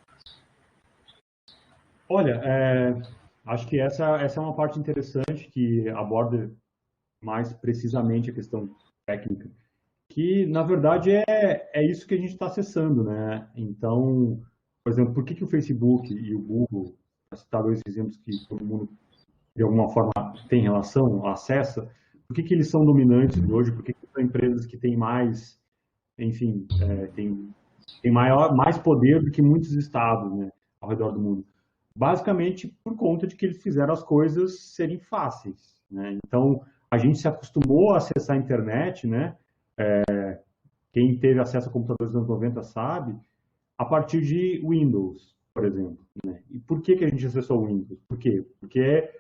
[SPEAKER 2] Olha, acho que essa é uma parte interessante que aborda mais precisamente a questão técnica, que na verdade é isso que a gente está acessando, né? Então, por exemplo, por que que o Facebook e o Google, para citar dois exemplos que todo mundo de alguma forma tem relação, acessa, por que que eles são dominantes hoje? Por que que são empresas que têm mais, enfim, tem mais poder do que muitos estados, né, ao redor do mundo? Basicamente por conta de que eles fizeram as coisas serem fáceis, né? Então, a gente se acostumou a acessar a internet, né? Quem teve acesso a computadores nos anos 90 sabe, a partir de Windows, por exemplo, né? E por que que a gente acessou o Windows? Por quê? Porque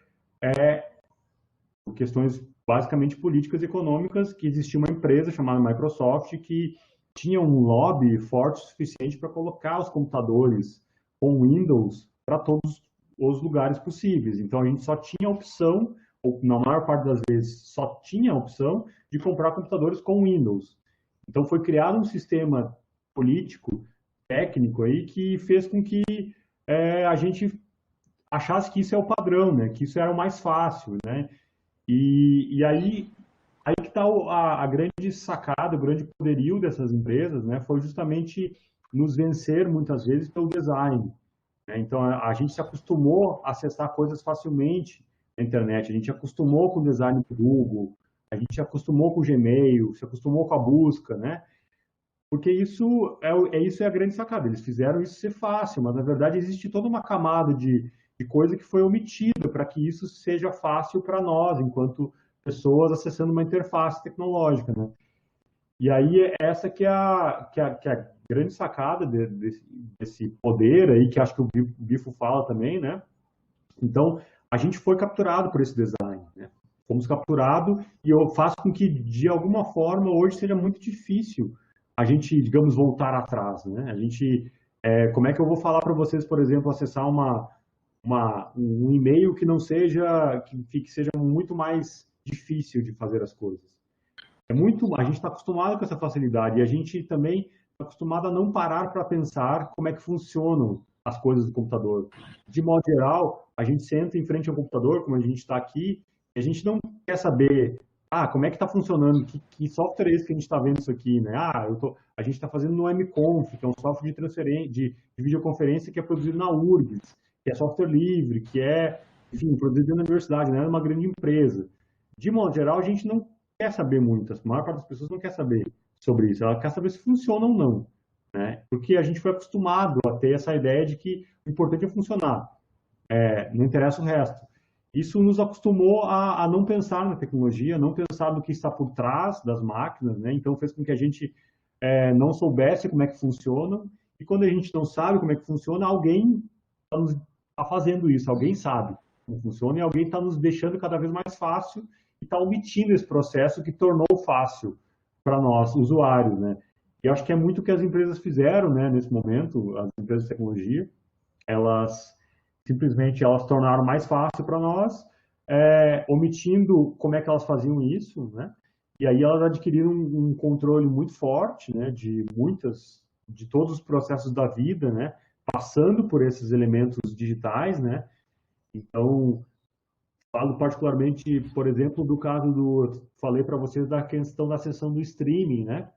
[SPEAKER 2] por questões basicamente políticas e econômicas, que existia uma empresa chamada Microsoft que tinha um lobby forte o suficiente para colocar os computadores com Windows para todos os lugares possíveis. Então a gente só tinha a opção, ou na maior parte das vezes só tinha a opção de comprar computadores com Windows. Então foi criado um sistema político, técnico aí que fez com que a gente achasse que isso é o padrão, né? Que isso era o mais fácil, né? E aí que está a grande sacada, o grande poderio dessas empresas, né? Foi justamente nos vencer muitas vezes pelo design, né? Então a gente se acostumou a acessar coisas facilmente na internet, a gente acostumou com o design do Google, a gente se acostumou com o Gmail, se acostumou com a busca, né? Porque isso é a grande sacada. Eles fizeram isso ser fácil, mas na verdade existe toda uma camada de coisa que foi omitida para que isso seja fácil para nós, enquanto pessoas acessando uma interface tecnológica, né? E aí essa que é a grande sacada desse poder aí, que acho que o Bifo fala também, né? Então, a gente foi capturado por esse design, né? fomos capturados e eu faço com que, de alguma forma, hoje seja muito difícil a gente, digamos, voltar atrás, né? A gente, como é que eu vou falar para vocês, por exemplo, acessar um e-mail que não seja, que seja muito mais difícil de fazer as coisas? A gente está acostumado com essa facilidade e a gente também está acostumado a não parar para pensar como é que funcionam as coisas do computador. De modo geral, a gente senta em frente ao computador, como a gente está aqui, e a gente não quer saber, como é que está funcionando, que software é esse que a gente está vendo isso aqui, né? A gente está fazendo no mConf, que é um software de transferência, de videoconferência que é produzido na URGS, que é software livre, que é, enfim, produzido na universidade, né? É uma grande empresa. De modo geral, a gente não quer saber muito, a maior parte das pessoas não quer saber sobre isso, ela quer saber se funciona ou não, né? Porque a gente foi acostumado a ter essa ideia de que o importante é funcionar, não interessa o resto. Isso nos acostumou a não pensar na tecnologia, não pensar no que está por trás das máquinas, né? Então fez com que a gente não soubesse como é que funciona, e quando a gente não sabe como é que funciona, alguém está fazendo isso, alguém sabe como funciona, e alguém está nos deixando cada vez mais fácil e está omitindo esse processo que tornou fácil para nós, usuários, né? E eu acho que é muito o que as empresas fizeram, né, nesse momento, as empresas de tecnologia, elas simplesmente tornaram mais fácil para nós, omitindo como é que elas faziam isso, né? E aí elas adquiriram um controle muito forte, né, de todos os processos da vida, né, passando por esses elementos digitais, né? Então, falo particularmente, por exemplo, do caso falei para vocês da questão da sessão do streaming, né?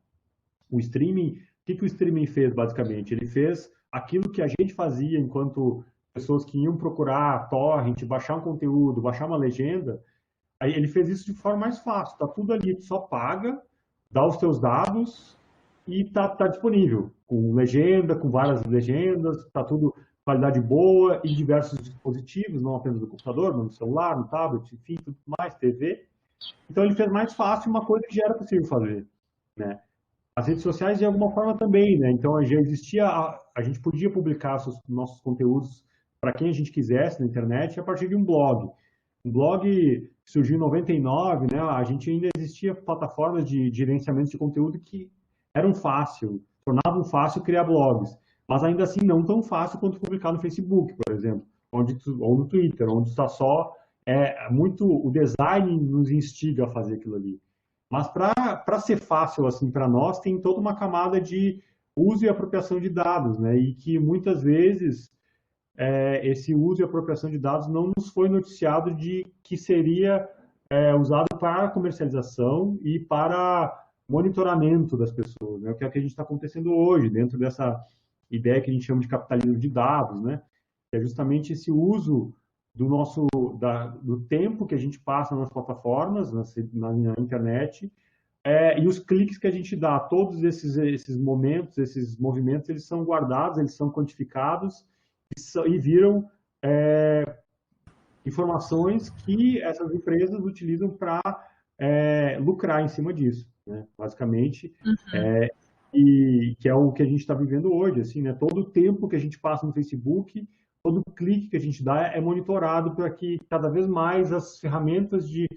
[SPEAKER 2] O streaming, o que o streaming fez, basicamente? Ele fez aquilo que a gente fazia enquanto pessoas que iam procurar torrent, baixar um conteúdo, baixar uma legenda, aí ele fez isso de forma mais fácil, tá tudo ali, tu só paga, dá os teus dados e tá disponível, com legenda, com várias legendas, tá tudo qualidade boa em diversos dispositivos, não apenas no computador, no celular, no tablet, enfim, tudo mais, TV. Então ele fez mais fácil uma coisa que já era possível fazer, né? As redes sociais, de alguma forma, também, né? Então, já existia, a gente podia publicar nossos conteúdos para quem a gente quisesse na internet a partir de um blog. Um blog surgiu em 99, né? A gente ainda existia plataformas de gerenciamento de conteúdo que tornavam fácil criar blogs, mas ainda assim não tão fácil quanto publicar no Facebook, por exemplo, ou no Twitter, onde está só, muito o design nos instiga a fazer aquilo ali. Mas para ser fácil assim para nós, tem toda uma camada de uso e apropriação de dados, né? E que muitas vezes esse uso e apropriação de dados não nos foi noticiado de que seria usado para comercialização e para monitoramento das pessoas, né? O que é que a gente está acontecendo hoje, dentro dessa ideia que a gente chama de capitalismo de dados, né? Que é justamente esse uso do tempo que a gente passa nas plataformas, na internet, e os cliques que a gente dá. Todos esses momentos, esses movimentos, eles são guardados, eles são quantificados e viram informações que essas empresas utilizam para lucrar em cima disso, né? Basicamente, e que é o que a gente está vivendo hoje, assim, né? Todo o tempo que a gente passa no Facebook, todo clique que a gente dá é monitorado para que cada vez mais as ferramentas de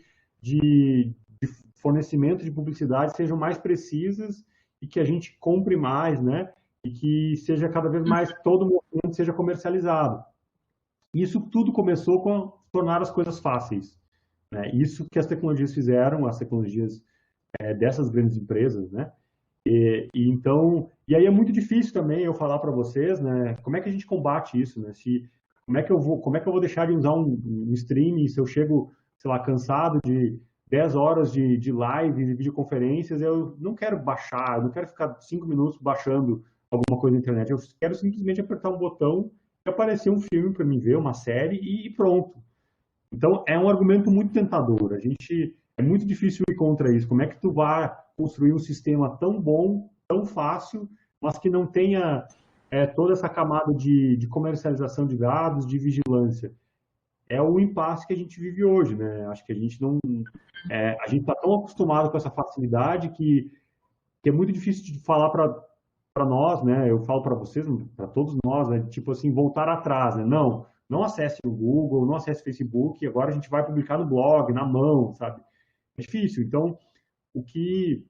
[SPEAKER 2] fornecimento de publicidade sejam mais precisas e que a gente compre mais, né? E que seja cada vez mais, todo movimento seja comercializado. Isso tudo começou com tornar as coisas fáceis, né? Isso que as tecnologias fizeram, as tecnologias dessas grandes empresas, né? E aí é muito difícil também eu falar para vocês, né? Como é que a gente combate isso, né? Como é que eu vou deixar de usar um streaming se eu chego, sei lá, cansado de 10 horas de live, de videoconferências, eu não quero baixar, eu não quero ficar 5 minutos baixando alguma coisa na internet, eu quero simplesmente apertar um botão e aparecer um filme para mim ver, uma série e pronto. Então, é um argumento muito tentador. É muito difícil ir contra isso. Como é que tu vai construir um sistema tão bom, tão fácil, mas que não tenha toda essa camada de comercialização de dados, de vigilância? É o impasse que a gente vive hoje, né? Acho que a gente não... a gente está tão acostumado com essa facilidade que é muito difícil de falar para nós, né? Eu falo para vocês, para todos nós, né? Tipo assim, voltar atrás, né? Não, não acesse o Google, não acesse o Facebook, agora a gente vai publicar no blog, na mão, sabe? É difícil. Então, o que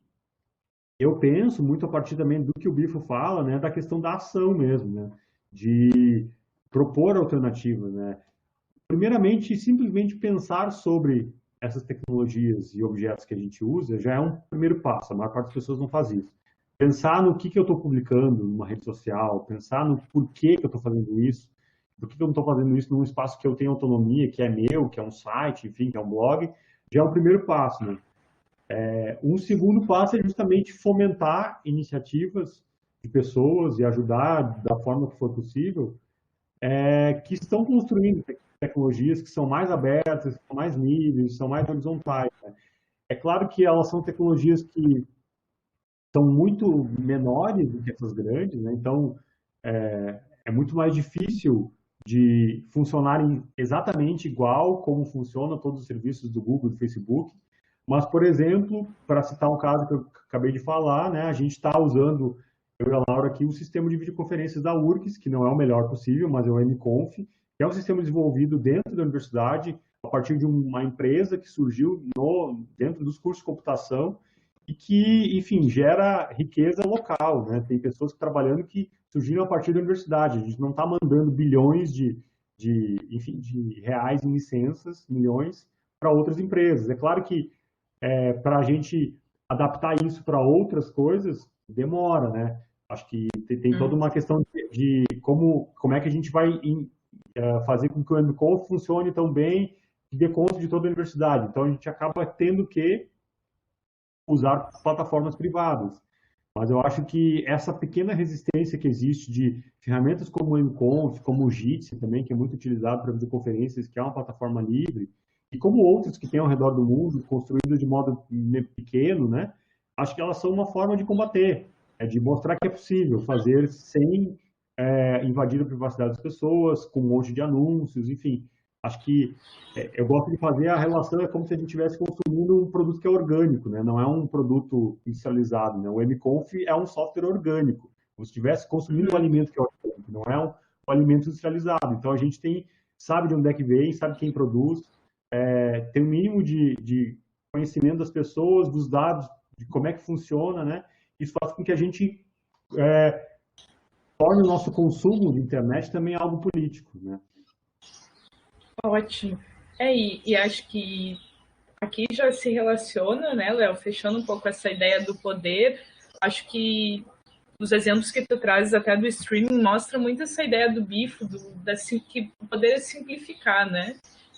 [SPEAKER 2] eu penso muito a partir também do que o Bifo fala, né, da questão da ação mesmo, né, de propor alternativas, né. Primeiramente, simplesmente pensar sobre essas tecnologias e objetos que a gente usa já é um primeiro passo. A maior parte das pessoas não faz isso. Pensar no que eu estou publicando numa rede social, pensar no porquê que eu estou fazendo isso, por que eu não estou fazendo isso num espaço que eu tenho autonomia, que é meu, que é um site, enfim, que é um blog, já é o primeiro passo, né? Um segundo passo é justamente fomentar iniciativas de pessoas e ajudar da forma que for possível, que estão construindo tecnologias que são mais abertas, que são mais livres, são mais horizontais, né? É claro que elas são tecnologias que são muito menores do que essas grandes, né? Então é muito mais difícil de funcionarem exatamente igual como funcionam todos os serviços do Google, do Facebook. Mas, por exemplo, para citar um caso que eu acabei de falar, né, a gente está usando, eu e a Laura aqui, o sistema de videoconferências da URGS, que não é o melhor possível, mas é o MConf, que é um sistema desenvolvido dentro da universidade, a partir de uma empresa que surgiu dentro dos cursos de computação e que, enfim, gera riqueza local, né? Tem pessoas trabalhando que surgiram a partir da universidade. A gente não está mandando bilhões enfim, de reais em licenças, milhões, para outras empresas. É claro que para a gente adaptar isso para outras coisas, demora, né? Acho que tem toda uma questão de como é que a gente vai fazer com que o MConf funcione tão bem e dê conta de toda a universidade. Então, a gente acaba tendo que usar plataformas privadas. Mas eu acho que essa pequena resistência que existe de ferramentas como o MConf, como o Jitsi também, que é muito utilizado para videoconferências, que é uma plataforma livre, e como outros que tem ao redor do mundo, construídas de modo pequeno, né? Acho que elas são uma forma de combater, de mostrar que é possível fazer sem invadir a privacidade das pessoas, com um monte de anúncios, enfim. Acho que eu gosto de fazer a relação, é como se a gente estivesse consumindo um produto que é orgânico, né? Não é um produto industrializado, né? O MConf é um software orgânico, como se estivesse consumindo um alimento que é orgânico, não é um alimento industrializado. Então a gente sabe de onde é que vem, sabe quem produz, tem o um mínimo de conhecimento das pessoas, dos dados, de como é que funciona, né? Isso faz com que a gente torne o nosso consumo de internet também algo político, né?
[SPEAKER 1] Ótimo. E acho que aqui já se relaciona, né, Léo, fechando um pouco essa ideia do poder, acho que os exemplos que tu trazes até do streaming mostram muito essa ideia do bifo, que o poder é simplificar, né?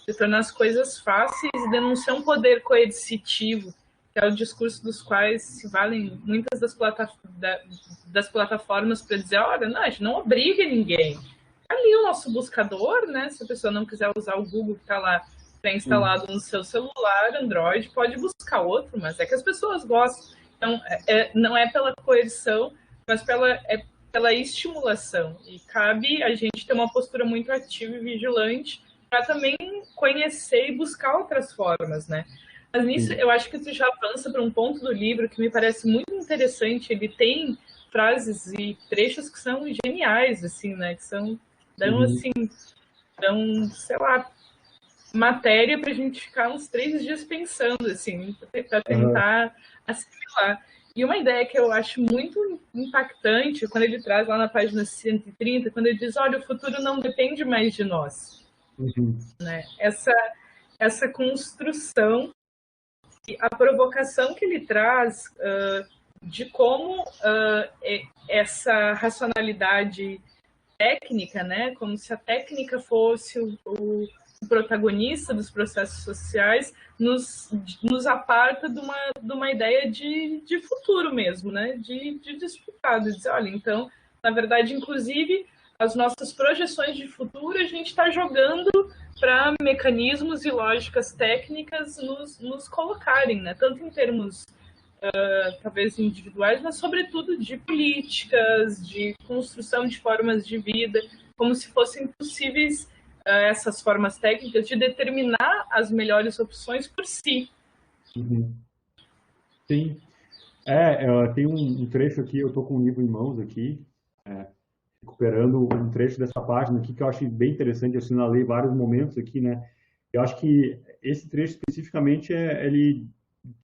[SPEAKER 1] De tornar as coisas fáceis e denunciar um poder coercitivo, que é o discurso dos quais se valem muitas das plataformas para dizer, olha, não, a gente não obriga ninguém. Ali o nosso buscador, né? Se a pessoa não quiser usar o Google que está lá pré-instalado no seu celular, Android, pode buscar outro, mas é que as pessoas gostam. Então, não é pela coerção, mas pela estimulação. E cabe a gente ter uma postura muito ativa e vigilante para também conhecer e buscar outras formas, né? Mas nisso, eu acho que tu já avança para um ponto do livro que me parece muito interessante. Ele tem frases e trechos que são geniais, assim, né? Que dão, sei lá, matéria para a gente ficar uns 3 dias pensando, assim, para tentar assimilar. E uma ideia que eu acho muito impactante, quando ele traz lá na página 130, quando ele diz, olha, o futuro não depende mais de nós. Né? Essa construção e a provocação que ele traz de como essa racionalidade técnica, né, como se a técnica fosse o protagonista dos processos sociais, nos aparta de uma ideia de futuro mesmo, né, de disputar, de dizer, olha, então, na verdade, inclusive, as nossas projeções de futuro a gente está jogando para mecanismos e lógicas técnicas nos colocarem, né, tanto em termos talvez individuais, mas sobretudo de políticas, de construção de formas de vida, como se fossem possíveis essas formas técnicas de determinar as melhores opções por si.
[SPEAKER 2] Sim. Tem um trecho aqui, eu estou com um livro em mãos aqui, recuperando um trecho dessa página aqui que eu achei bem interessante, eu assinalei vários momentos aqui, né? Eu acho que esse trecho especificamente, ele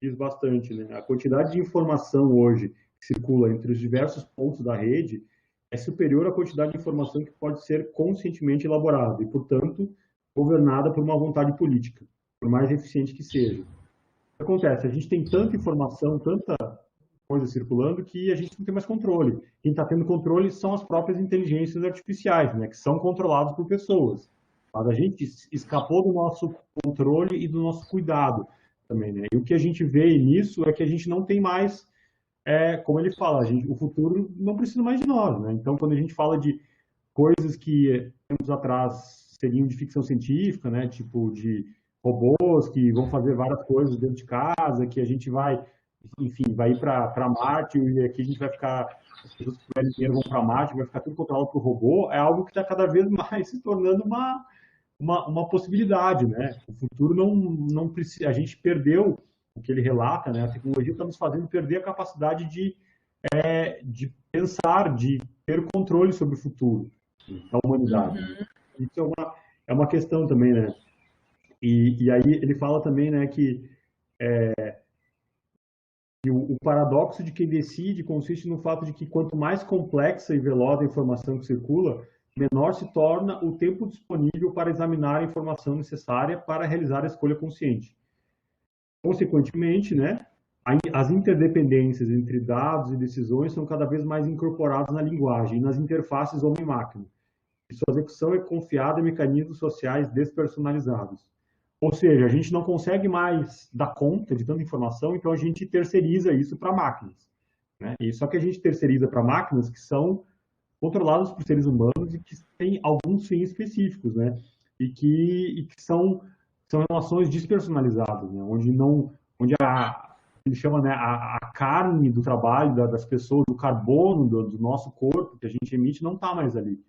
[SPEAKER 2] diz bastante, né? A quantidade de informação hoje que circula entre os diversos pontos da rede é superior à quantidade de informação que pode ser conscientemente elaborada e, portanto, governada por uma vontade política, por mais eficiente que seja. O que acontece? A gente tem tanta informação, tanta coisa circulando que a gente não tem mais controle. Quem está tendo controle são as próprias inteligências artificiais, né, que são controladas por pessoas. Mas a gente escapou do nosso controle e do nosso cuidado também, né? E o que a gente vê nisso é que a gente não tem mais, como ele fala, o futuro não precisa mais de nós, né? Então, quando a gente fala de coisas que tempos atrás seriam de ficção científica, né? Tipo de robôs que vão fazer várias coisas dentro de casa, que a gente vai, enfim, vai ir para Marte e aqui a gente vai ficar, as pessoas que tiverem dinheiro vão para Marte, vai ficar tudo controlado por robô, é algo que está cada vez mais se tornando uma possibilidade, né? O futuro não precisa, a gente perdeu o que ele relata, né? A tecnologia está nos fazendo perder a capacidade de pensar, de ter controle sobre o futuro da humanidade. Isso é uma questão também, né? E aí ele fala também, né, que o paradoxo de quem decide consiste no fato de que quanto mais complexa e veloz a informação que circula, menor se torna o tempo disponível para examinar a informação necessária para realizar a escolha consciente. Consequentemente, né, as interdependências entre dados e decisões são cada vez mais incorporadas na linguagem e nas interfaces homem-máquina. E sua execução é confiada em mecanismos sociais despersonalizados. Ou seja, a gente não consegue mais dar conta de tanta informação, então a gente terceiriza isso para máquinas, né? E só que a gente terceiriza para máquinas que são controladas por seres humanos e que têm alguns fins específicos, né? E que são relações despersonalizadas, né? Onde ele chama, né, a carne do trabalho das pessoas, o carbono do nosso corpo que a gente emite não está mais ali,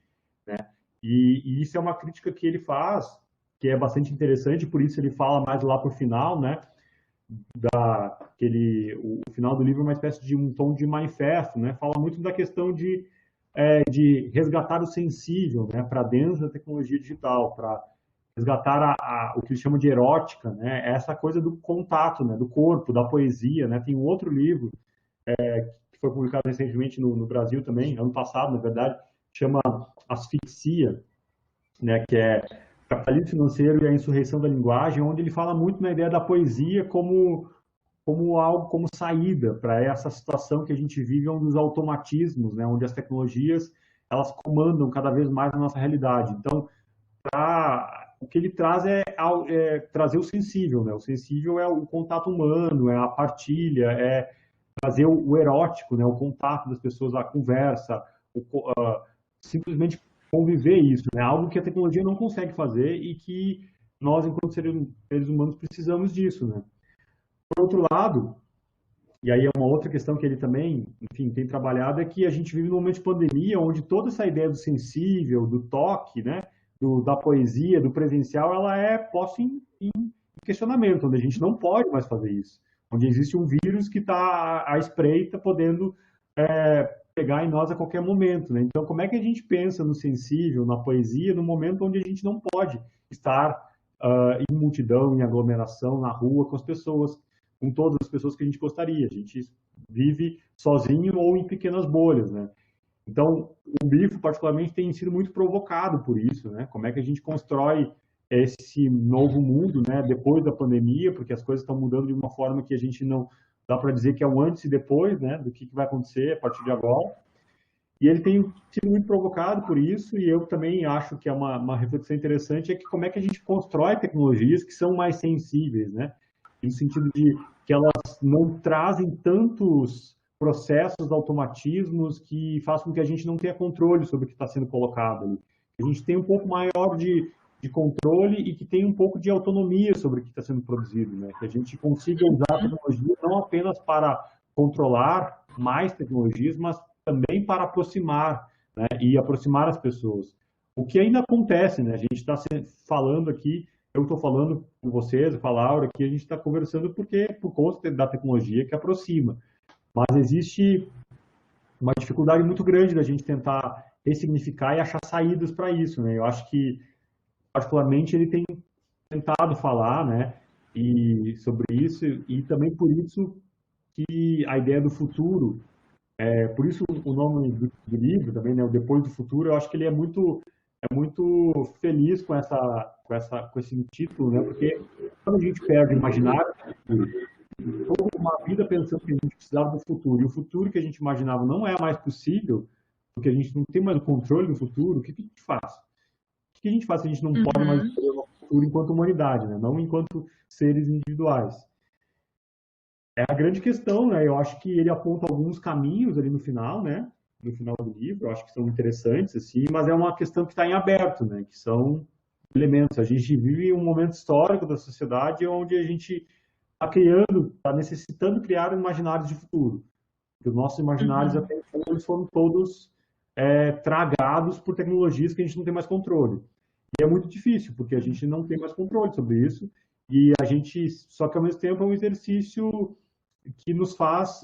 [SPEAKER 2] né? E isso é uma crítica que ele faz, que é bastante interessante, por isso ele fala mais lá por final, né? O final do livro é uma espécie de um tom de manifesto, né? Fala muito da questão de resgatar o sensível, né? Para dentro da tecnologia digital, para resgatar o que ele chama de erótica, né? Essa coisa do contato, né? Do corpo, da poesia, né? Tem um outro livro que foi publicado recentemente no Brasil também, ano passado, na verdade, chama Asfixia, né? Que é Capitalismo Financeiro e a Insurreição da Linguagem, onde ele fala muito na ideia da poesia como algo, como saída para essa situação que a gente vive, onde os automatismos, né, onde as tecnologias, elas comandam cada vez mais a nossa realidade. Então, o que ele traz é trazer o sensível, né? O sensível é o contato humano, é a partilha, é trazer o erótico, né? O contato das pessoas, a conversa, simplesmente conviver isso, né? Algo que a tecnologia não consegue fazer e que nós, enquanto seres humanos, precisamos disso, né? Por outro lado, e aí é uma outra questão que ele também, enfim, tem trabalhado, é que a gente vive num momento de pandemia onde toda essa ideia do sensível, do toque, né, da poesia, do presencial, ela é posta em questionamento, onde a gente não pode mais fazer isso. Onde existe um vírus que está à espreita, podendo pegar em nós a qualquer momento, né? Então, como é que a gente pensa no sensível, na poesia, no momento onde a gente não pode estar em multidão, em aglomeração, na rua, com as pessoas, com todas as pessoas que a gente gostaria. A gente vive sozinho ou em pequenas bolhas, né? Então, o BIFO, particularmente, tem sido muito provocado por isso, né? Como é que a gente constrói esse novo mundo, né? Depois da pandemia, porque as coisas estão mudando de uma forma que a gente não dá para dizer que é um antes e depois, né? Do que vai acontecer a partir de agora. E ele tem sido muito provocado por isso, e eu também acho que é uma reflexão interessante, é que como é que a gente constrói tecnologias que são mais sensíveis, né? No sentido de que elas não trazem tantos processos, automatismos que façam com que a gente não tenha controle sobre o que está sendo colocado ali. A gente tem um pouco maior de controle e que tem um pouco de autonomia sobre o que está sendo produzido, né? Que a gente consiga usar a tecnologia não apenas para controlar mais tecnologias, mas também para aproximar, né? E aproximar as pessoas. O que ainda acontece, né? A gente está falando aqui, eu estou falando com vocês, com a Laura, que a gente está conversando por conta da tecnologia que aproxima. Mas existe uma dificuldade muito grande da gente tentar ressignificar e achar saídas para isso, né? Eu acho que, particularmente, ele tem tentado falar, né, e sobre isso, e também por isso que a ideia do futuro, por isso o nome do livro também, né, o Depois do Futuro, eu acho que ele é muito feliz com esse título, né, porque quando a gente perde o imaginário do futuro, toda uma vida pensando que a gente precisava do futuro, e o futuro que a gente imaginava não é mais possível, porque a gente não tem mais o controle do futuro, o que a gente faz? O que a gente faz se a gente não pode mais
[SPEAKER 1] Uhum.
[SPEAKER 2] escolher o nosso futuro enquanto humanidade, né? Não enquanto seres individuais? É a grande questão, né? Eu acho que ele aponta alguns caminhos ali no final, né? No final do livro, eu acho que são interessantes, assim, mas é uma questão que está em aberto, né? Que são elementos. A gente vive um momento histórico da sociedade onde a gente está criando, está necessitando criar imaginários de futuro. Porque os nossos imaginários
[SPEAKER 1] Uhum.
[SPEAKER 2] até então eles foram todos tragados por tecnologias que a gente não tem mais controle. E é muito difícil, porque a gente não tem mais controle sobre isso, e a gente, só que ao mesmo tempo é um exercício que nos faz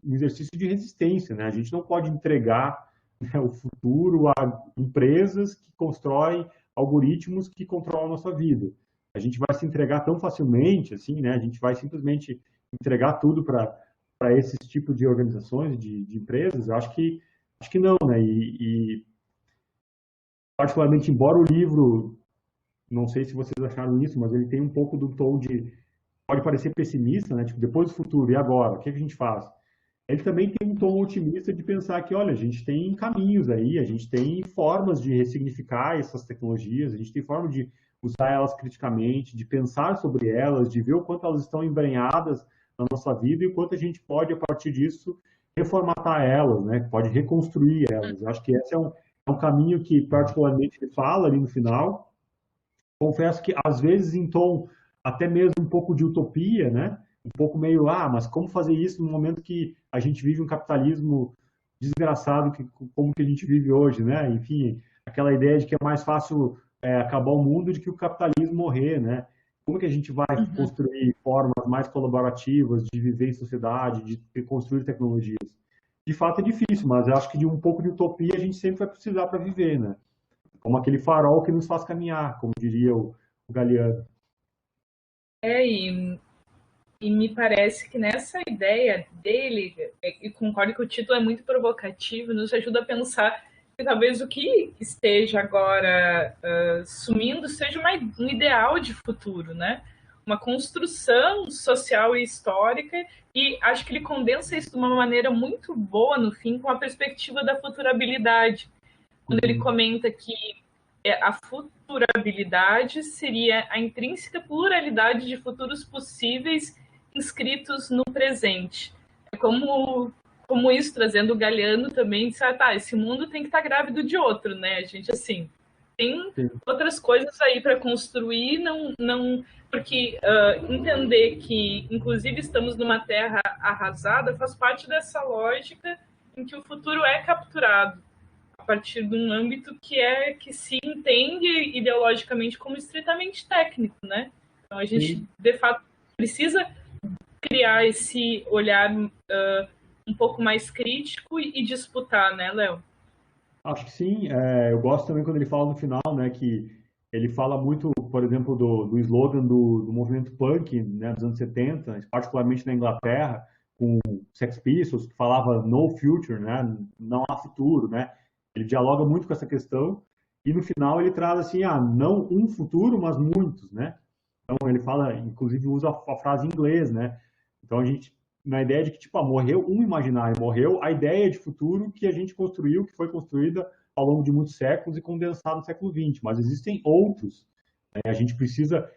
[SPEAKER 2] um exercício de resistência, né? A gente não pode entregar, né, o futuro a empresas que constroem algoritmos que controlam a nossa vida. A gente vai se entregar tão facilmente, assim, né? A gente vai simplesmente entregar tudo para esses tipos de organizações, de empresas. Eu acho que não, né? E particularmente, embora o livro, não sei se vocês acharam isso, mas ele tem um pouco do tom de, pode parecer pessimista, né? Tipo, depois do futuro, e agora? O que a gente faz? Ele também tem um tom otimista de pensar que, olha, a gente tem caminhos aí, a gente tem formas de ressignificar essas tecnologias, a gente tem forma de usar elas criticamente, de pensar sobre elas, de ver o quanto elas estão embrenhadas na nossa vida e o quanto a gente pode, a partir disso, reformatar elas, né? Pode reconstruir elas. Eu acho que esse é um caminho que, particularmente, ele fala ali no final. Confesso que, às vezes, em tom até mesmo um pouco de utopia, né? Um pouco meio, mas como fazer isso no momento que a gente vive um capitalismo desgraçado como que a gente vive hoje, né? Enfim, aquela ideia de que é mais fácil acabar o mundo do que o capitalismo morrer, né? Como que a gente vai
[SPEAKER 1] Uhum.
[SPEAKER 2] construir formas mais colaborativas de viver em sociedade, de construir tecnologias? De fato é difícil, mas eu acho que de um pouco de utopia a gente sempre vai precisar para viver, né? Como aquele farol que nos faz caminhar, como diria o Galeano.
[SPEAKER 1] E me parece que nessa ideia dele, e concordo que o título é muito provocativo, nos ajuda a pensar que talvez o que esteja agora sumindo seja um ideal de futuro, né? Uma construção social e histórica, e acho que ele condensa isso de uma maneira muito boa no fim, com a perspectiva da futurabilidade, quando ele
[SPEAKER 2] Uhum.
[SPEAKER 1] comenta que a futurabilidade seria a intrínseca pluralidade de futuros possíveis inscritos no presente. É como isso, trazendo o Galeano também, disse, esse mundo tem que estar grávido de outro, né? A gente, assim, tem
[SPEAKER 2] Sim,
[SPEAKER 1] outras coisas aí para construir, não porque entender que, inclusive, estamos numa terra arrasada faz parte dessa lógica em que o futuro é capturado a partir de um âmbito que se entende ideologicamente como estritamente técnico, né? Então a gente
[SPEAKER 2] sim.
[SPEAKER 1] de fato precisa criar esse olhar um pouco mais crítico e disputar, né, Léo?
[SPEAKER 2] Acho que sim. Eu gosto também quando ele fala no final, né, que ele fala muito, por exemplo, do slogan do movimento punk, né, dos anos 70, particularmente na Inglaterra, com Sex Pistols, que falava no future, né, não há futuro, né. Ele dialoga muito com essa questão e no final ele traz assim, não um futuro, mas muitos, né. Então ele fala, inclusive usa a frase em inglês, né. Então a gente na ideia de que, tipo, morreu um imaginário, morreu a ideia de futuro que a gente construiu, que foi construída ao longo de muitos séculos e condensada no século XX, mas existem outros, né? A gente precisa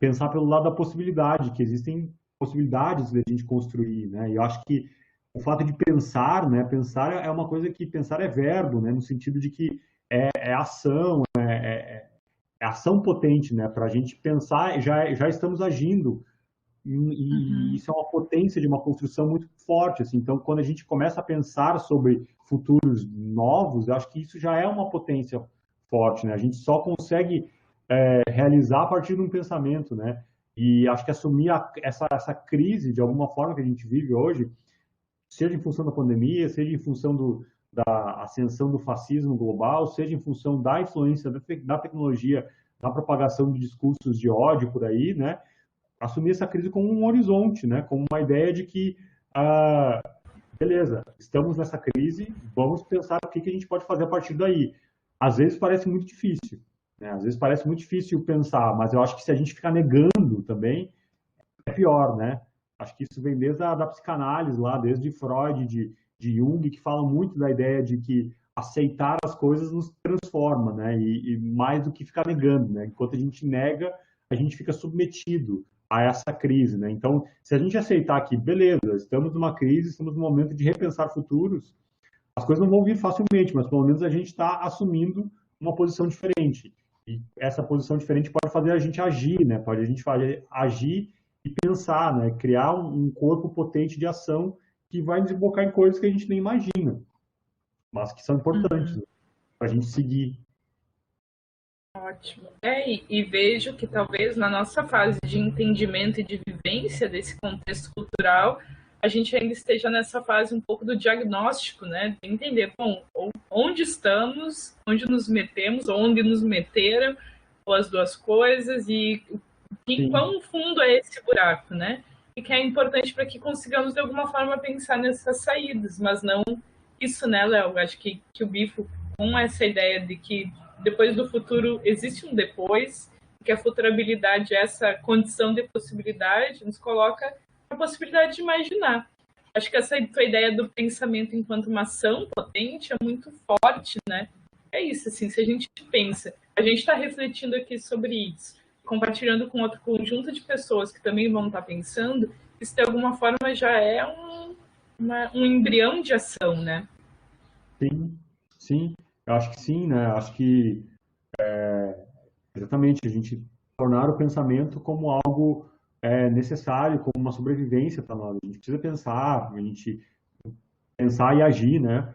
[SPEAKER 2] pensar pelo lado da possibilidade, que existem possibilidades de a gente construir, né? E eu acho que o fato de pensar, né? Pensar é uma coisa que pensar é verbo, né? No sentido de que é ação, é ação potente, né? Para a gente pensar, já estamos agindo e
[SPEAKER 1] Uhum.
[SPEAKER 2] isso é uma potência de uma construção muito forte, assim. Então, quando a gente começa a pensar sobre futuros novos, eu acho que isso já é uma potência forte, né? A gente só consegue realizar a partir de um pensamento, né? E acho que assumir essa crise, de alguma forma, que a gente vive hoje, seja em função da pandemia, seja em função da ascensão do fascismo global, seja em função da influência da tecnologia na propagação de discursos de ódio por aí, né? Assumir essa crise como um horizonte, né? Como uma ideia de que, beleza, estamos nessa crise, vamos pensar o que a gente pode fazer a partir daí. Às vezes parece muito difícil, né? Às vezes parece muito difícil pensar, mas eu acho que se a gente ficar negando também, é pior, né? Acho que isso vem desde da psicanálise lá, desde Freud, de Jung, que falam muito da ideia de que aceitar as coisas nos transforma, né? E mais do que ficar negando, né? Enquanto a gente nega, a gente fica submetido a essa crise, né? Então, se a gente aceitar que, beleza, estamos numa crise, estamos num momento de repensar futuros, as coisas não vão vir facilmente, mas pelo menos a gente está assumindo uma posição diferente. E essa posição diferente pode fazer a gente agir, né? Pode a gente fazer agir e pensar, né? Criar um corpo potente de ação que vai desembocar em coisas que a gente nem imagina, mas que são importantes, né, para a gente seguir.
[SPEAKER 1] Ótimo. E vejo que talvez na nossa fase de entendimento e de vivência desse contexto cultural, a gente ainda esteja nessa fase um pouco do diagnóstico, né? De entender, bom, onde estamos, onde nos metemos, onde nos meteram, ou as duas coisas, e quão fundo é esse buraco, né? E que é importante para que consigamos, de alguma forma, pensar nessas saídas, mas não isso, né, Léo? Acho que o Bifo, com essa ideia de que depois do futuro existe um depois, que a futurabilidade, essa condição de possibilidade, nos coloca a possibilidade de imaginar. Acho que essa tua ideia do pensamento enquanto uma ação potente é muito forte, né? É isso, assim, se a gente pensa, a gente está refletindo aqui sobre isso, compartilhando com outro conjunto de pessoas que também vão estar pensando, isso de alguma forma já é um embrião de ação, né?
[SPEAKER 2] Sim, sim, eu acho que sim, né? Acho que exatamente a gente tornar o pensamento como algo necessário, como uma sobrevivência para nós. A gente precisa pensar, a gente pensar e agir, né?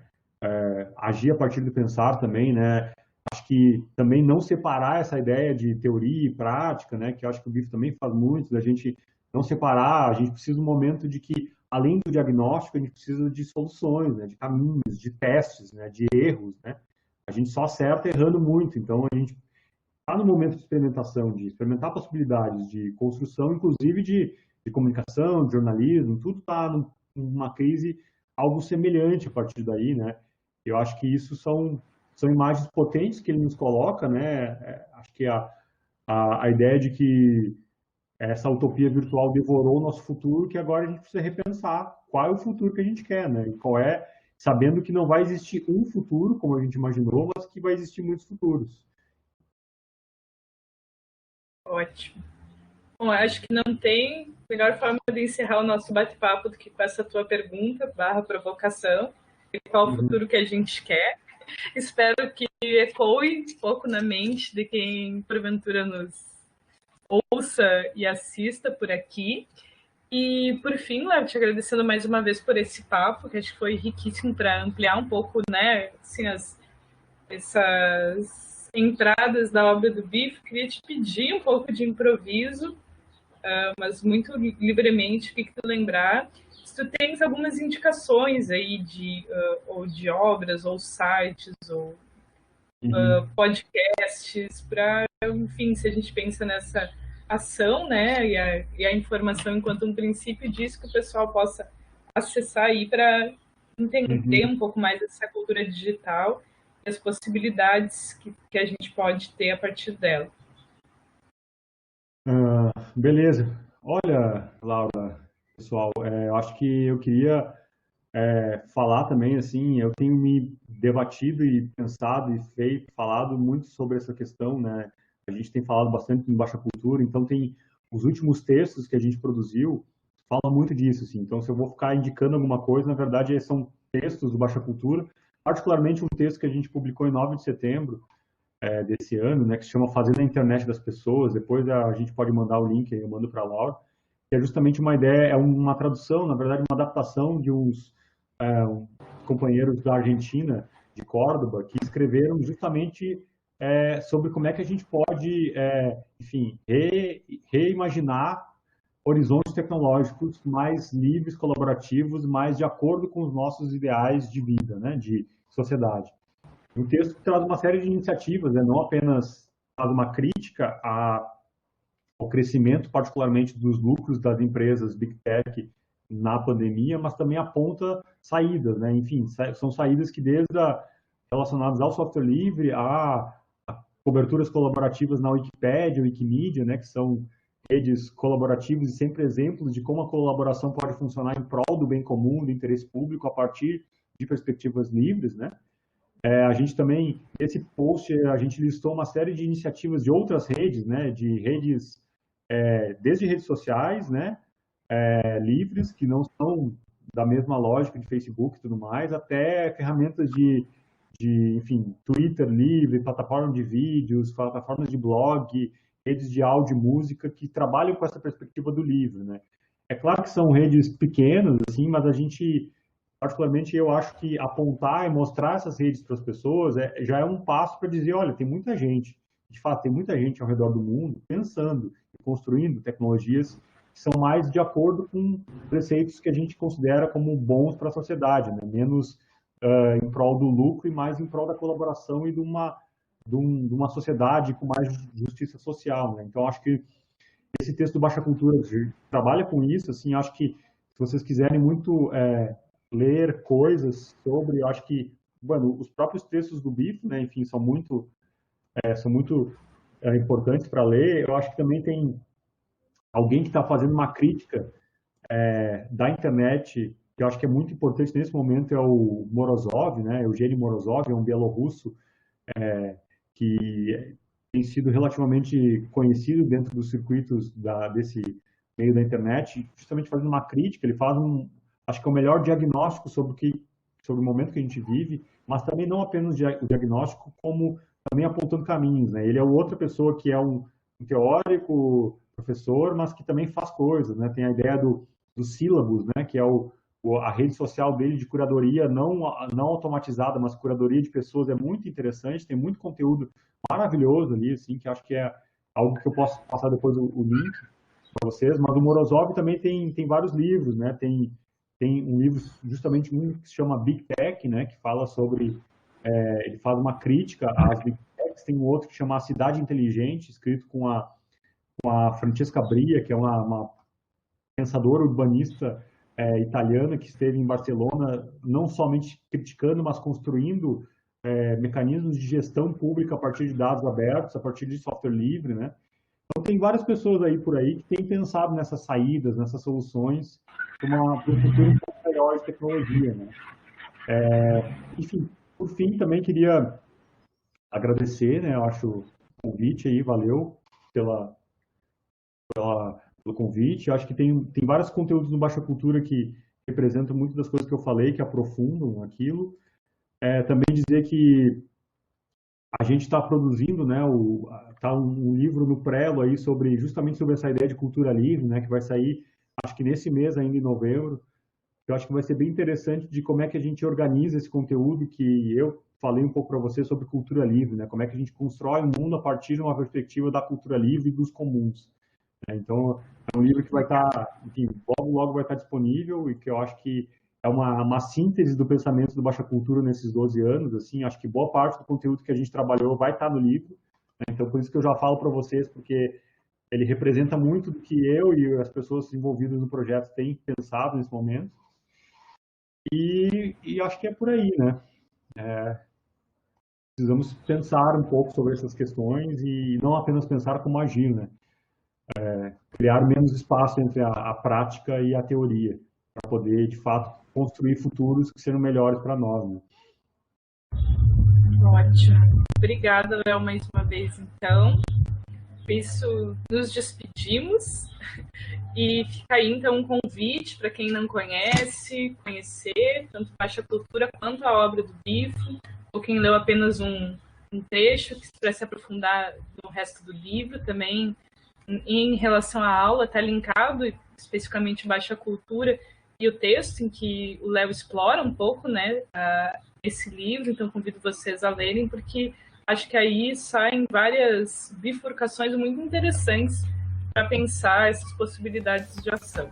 [SPEAKER 2] Agir a partir do pensar também, né? Acho que também não separar essa ideia de teoria e prática, né? Que eu acho que o BIF também faz muito, da gente não separar, a gente precisa de um momento de que, além do diagnóstico, a gente precisa de soluções, né? De caminhos, de testes, né? De erros, né? A gente só acerta errando muito, então a gente está no momento de experimentação, de experimentar possibilidades de construção, inclusive de comunicação, de jornalismo, tudo está numa crise algo semelhante a partir daí, né? Eu acho que isso são imagens potentes que ele nos coloca, né? Acho que a ideia de que essa utopia virtual devorou o nosso futuro, que agora a gente precisa repensar qual é o futuro que a gente quer, né? E qual é, sabendo que não vai existir um futuro, como a gente imaginou, mas que vai existir muitos futuros.
[SPEAKER 1] Ótimo. Bom, acho que não tem melhor forma de encerrar o nosso bate-papo do que com essa tua pergunta, barra provocação, de qual o futuro que a gente quer. Espero que ecoe um pouco na mente de quem, porventura, nos ouça e assista por aqui. E, por fim, Léo, te agradecendo mais uma vez por esse papo, que acho que foi riquíssimo para ampliar um pouco, né, assim, essas entradas da obra do Biff. Queria te pedir um pouco de improviso, mas muito livremente, o que tu lembrar. Se tu tens algumas indicações aí ou de obras, ou sites, ou podcasts, para, enfim, se a gente pensa nessa ação, né, e a informação enquanto um princípio disso, que o pessoal possa acessar aí para entender um pouco mais dessa cultura digital e as possibilidades que a gente pode ter a partir dela.
[SPEAKER 2] Beleza. Olha, Laura, pessoal, eu acho que eu queria falar também, assim, eu tenho me debatido e pensado e falado muito sobre essa questão, né? A gente tem falado bastante em Baixa Cultura, então tem os últimos textos que a gente produziu, fala muito disso, assim. Então, se eu vou ficar indicando alguma coisa, na verdade, são textos do Baixa Cultura, particularmente um texto que a gente publicou em 9 de setembro, desse ano, né, que se chama Fazendo a Internet das Pessoas. Depois a gente pode mandar o link, eu mando para a Laura, que é justamente uma ideia, é uma tradução, na verdade, uma adaptação de uns companheiros da Argentina, de Córdoba, que escreveram justamente sobre como é que a gente pode, enfim, reimaginar horizontes tecnológicos mais livres, colaborativos, mais de acordo com os nossos ideais de vida, né, de sociedade. O texto traz uma série de iniciativas, né, não apenas faz uma crítica ao crescimento, particularmente dos lucros das empresas Big Tech na pandemia, mas também aponta saídas, né? Enfim, são saídas que relacionadas ao software livre, a coberturas colaborativas na Wikipédia, Wikimedia, né? Que são redes colaborativas e sempre exemplos de como a colaboração pode funcionar em prol do bem comum, do interesse público, a partir de perspectivas livres, né? A gente também, nesse post, a gente listou uma série de iniciativas de outras redes, né? De redes, desde redes sociais, né? Livres, que não são da mesma lógica de Facebook e tudo mais, até ferramentas enfim, Twitter livre, plataforma de vídeos, plataformas de blog, redes de áudio e música que trabalham com essa perspectiva do livre, né? É claro que são redes pequenas, assim, mas a gente, particularmente, eu acho que apontar e mostrar essas redes para as pessoas já é um passo para dizer, olha, tem muita gente, de fato, tem muita gente ao redor do mundo pensando e construindo tecnologias que são mais de acordo com preceitos que a gente considera como bons para a sociedade, né? Menos em prol do lucro e mais em prol da colaboração e de uma sociedade com mais justiça social, né? Então, acho que esse texto do Baixa Cultura trabalha com isso, assim, acho que se vocês quiserem muito ler coisas sobre, eu acho que, bueno, os próprios textos do BIF, né, enfim, são muito importantes para ler. Eu acho que também tem alguém que está fazendo uma crítica da internet, que eu acho que é muito importante nesse momento, é o Morozov, né, Eugênio Morozov, é um bielorrusso que tem sido relativamente conhecido dentro dos circuitos desse meio da internet, justamente fazendo uma crítica. Ele faz acho que é o melhor diagnóstico sobre o momento que a gente vive, mas também não apenas o diagnóstico, como também apontando caminhos, né? Ele é outra pessoa que é um teórico, professor, mas que também faz coisas, né? Tem a ideia do sílabus, né? Que é a rede social dele de curadoria não automatizada, mas curadoria de pessoas, é muito interessante, tem muito conteúdo maravilhoso ali, assim, que acho que é algo que eu posso passar depois o link para vocês, mas o Morozov também tem vários livros, né? Tem um livro, justamente um que se chama Big Tech, né? Que fala sobre, ele faz uma crítica às Big Techs. Tem um outro que chama A Cidade Inteligente, escrito com a Francesca Bria, que é uma pensadora urbanista italiana que esteve em Barcelona, não somente criticando, mas construindo mecanismos de gestão pública a partir de dados abertos, a partir de software livre, né? Então, tem várias pessoas aí por aí que têm pensado nessas saídas, nessas soluções, para uma futuro um pouco melhor de tecnologia, né? Enfim, por fim, também queria agradecer, né? Eu acho o convite aí, valeu pelo convite. Eu acho que tem vários conteúdos no Baixa Cultura que representam muito das coisas que eu falei, que aprofundam aquilo. Também dizer que a gente está produzindo, né, tá um livro no Prelo aí justamente sobre essa ideia de cultura livre, né, que vai sair, acho que nesse mês ainda em novembro. Eu acho que vai ser bem interessante de como é que a gente organiza esse conteúdo que eu falei um pouco para você sobre cultura livre, né, como é que a gente constrói um mundo a partir de uma perspectiva da cultura livre e dos comuns. Então, é um livro que vai estar, enfim, logo vai estar disponível e que eu acho que é uma síntese do pensamento do Baixa Cultura nesses 12 anos, assim, acho que boa parte do conteúdo que a gente trabalhou vai estar no livro, né? Então, por isso que eu já falo para vocês, porque ele representa muito do que eu e as pessoas envolvidas no projeto têm pensado nesse momento. E acho que é por aí, né? Precisamos pensar um pouco sobre essas questões e não apenas pensar como agir, né? Criar menos espaço entre a prática e a teoria, para poder, de fato, construir futuros que sejam melhores para nós, né?
[SPEAKER 1] Ótimo. Obrigada, Léo, mais uma vez, então. Com isso, nos despedimos. E fica aí, então, um convite para quem não conhece, conhecer tanto Baixa Cultura quanto a obra do Bifo, ou quem leu apenas um trecho, que para se aprofundar no resto do livro também. Em relação à aula, está linkado especificamente Baixa Cultura e o texto em que o Léo explora um pouco, né, esse livro. Então convido vocês a lerem, porque acho que aí saem várias bifurcações muito interessantes para pensar essas possibilidades de ação.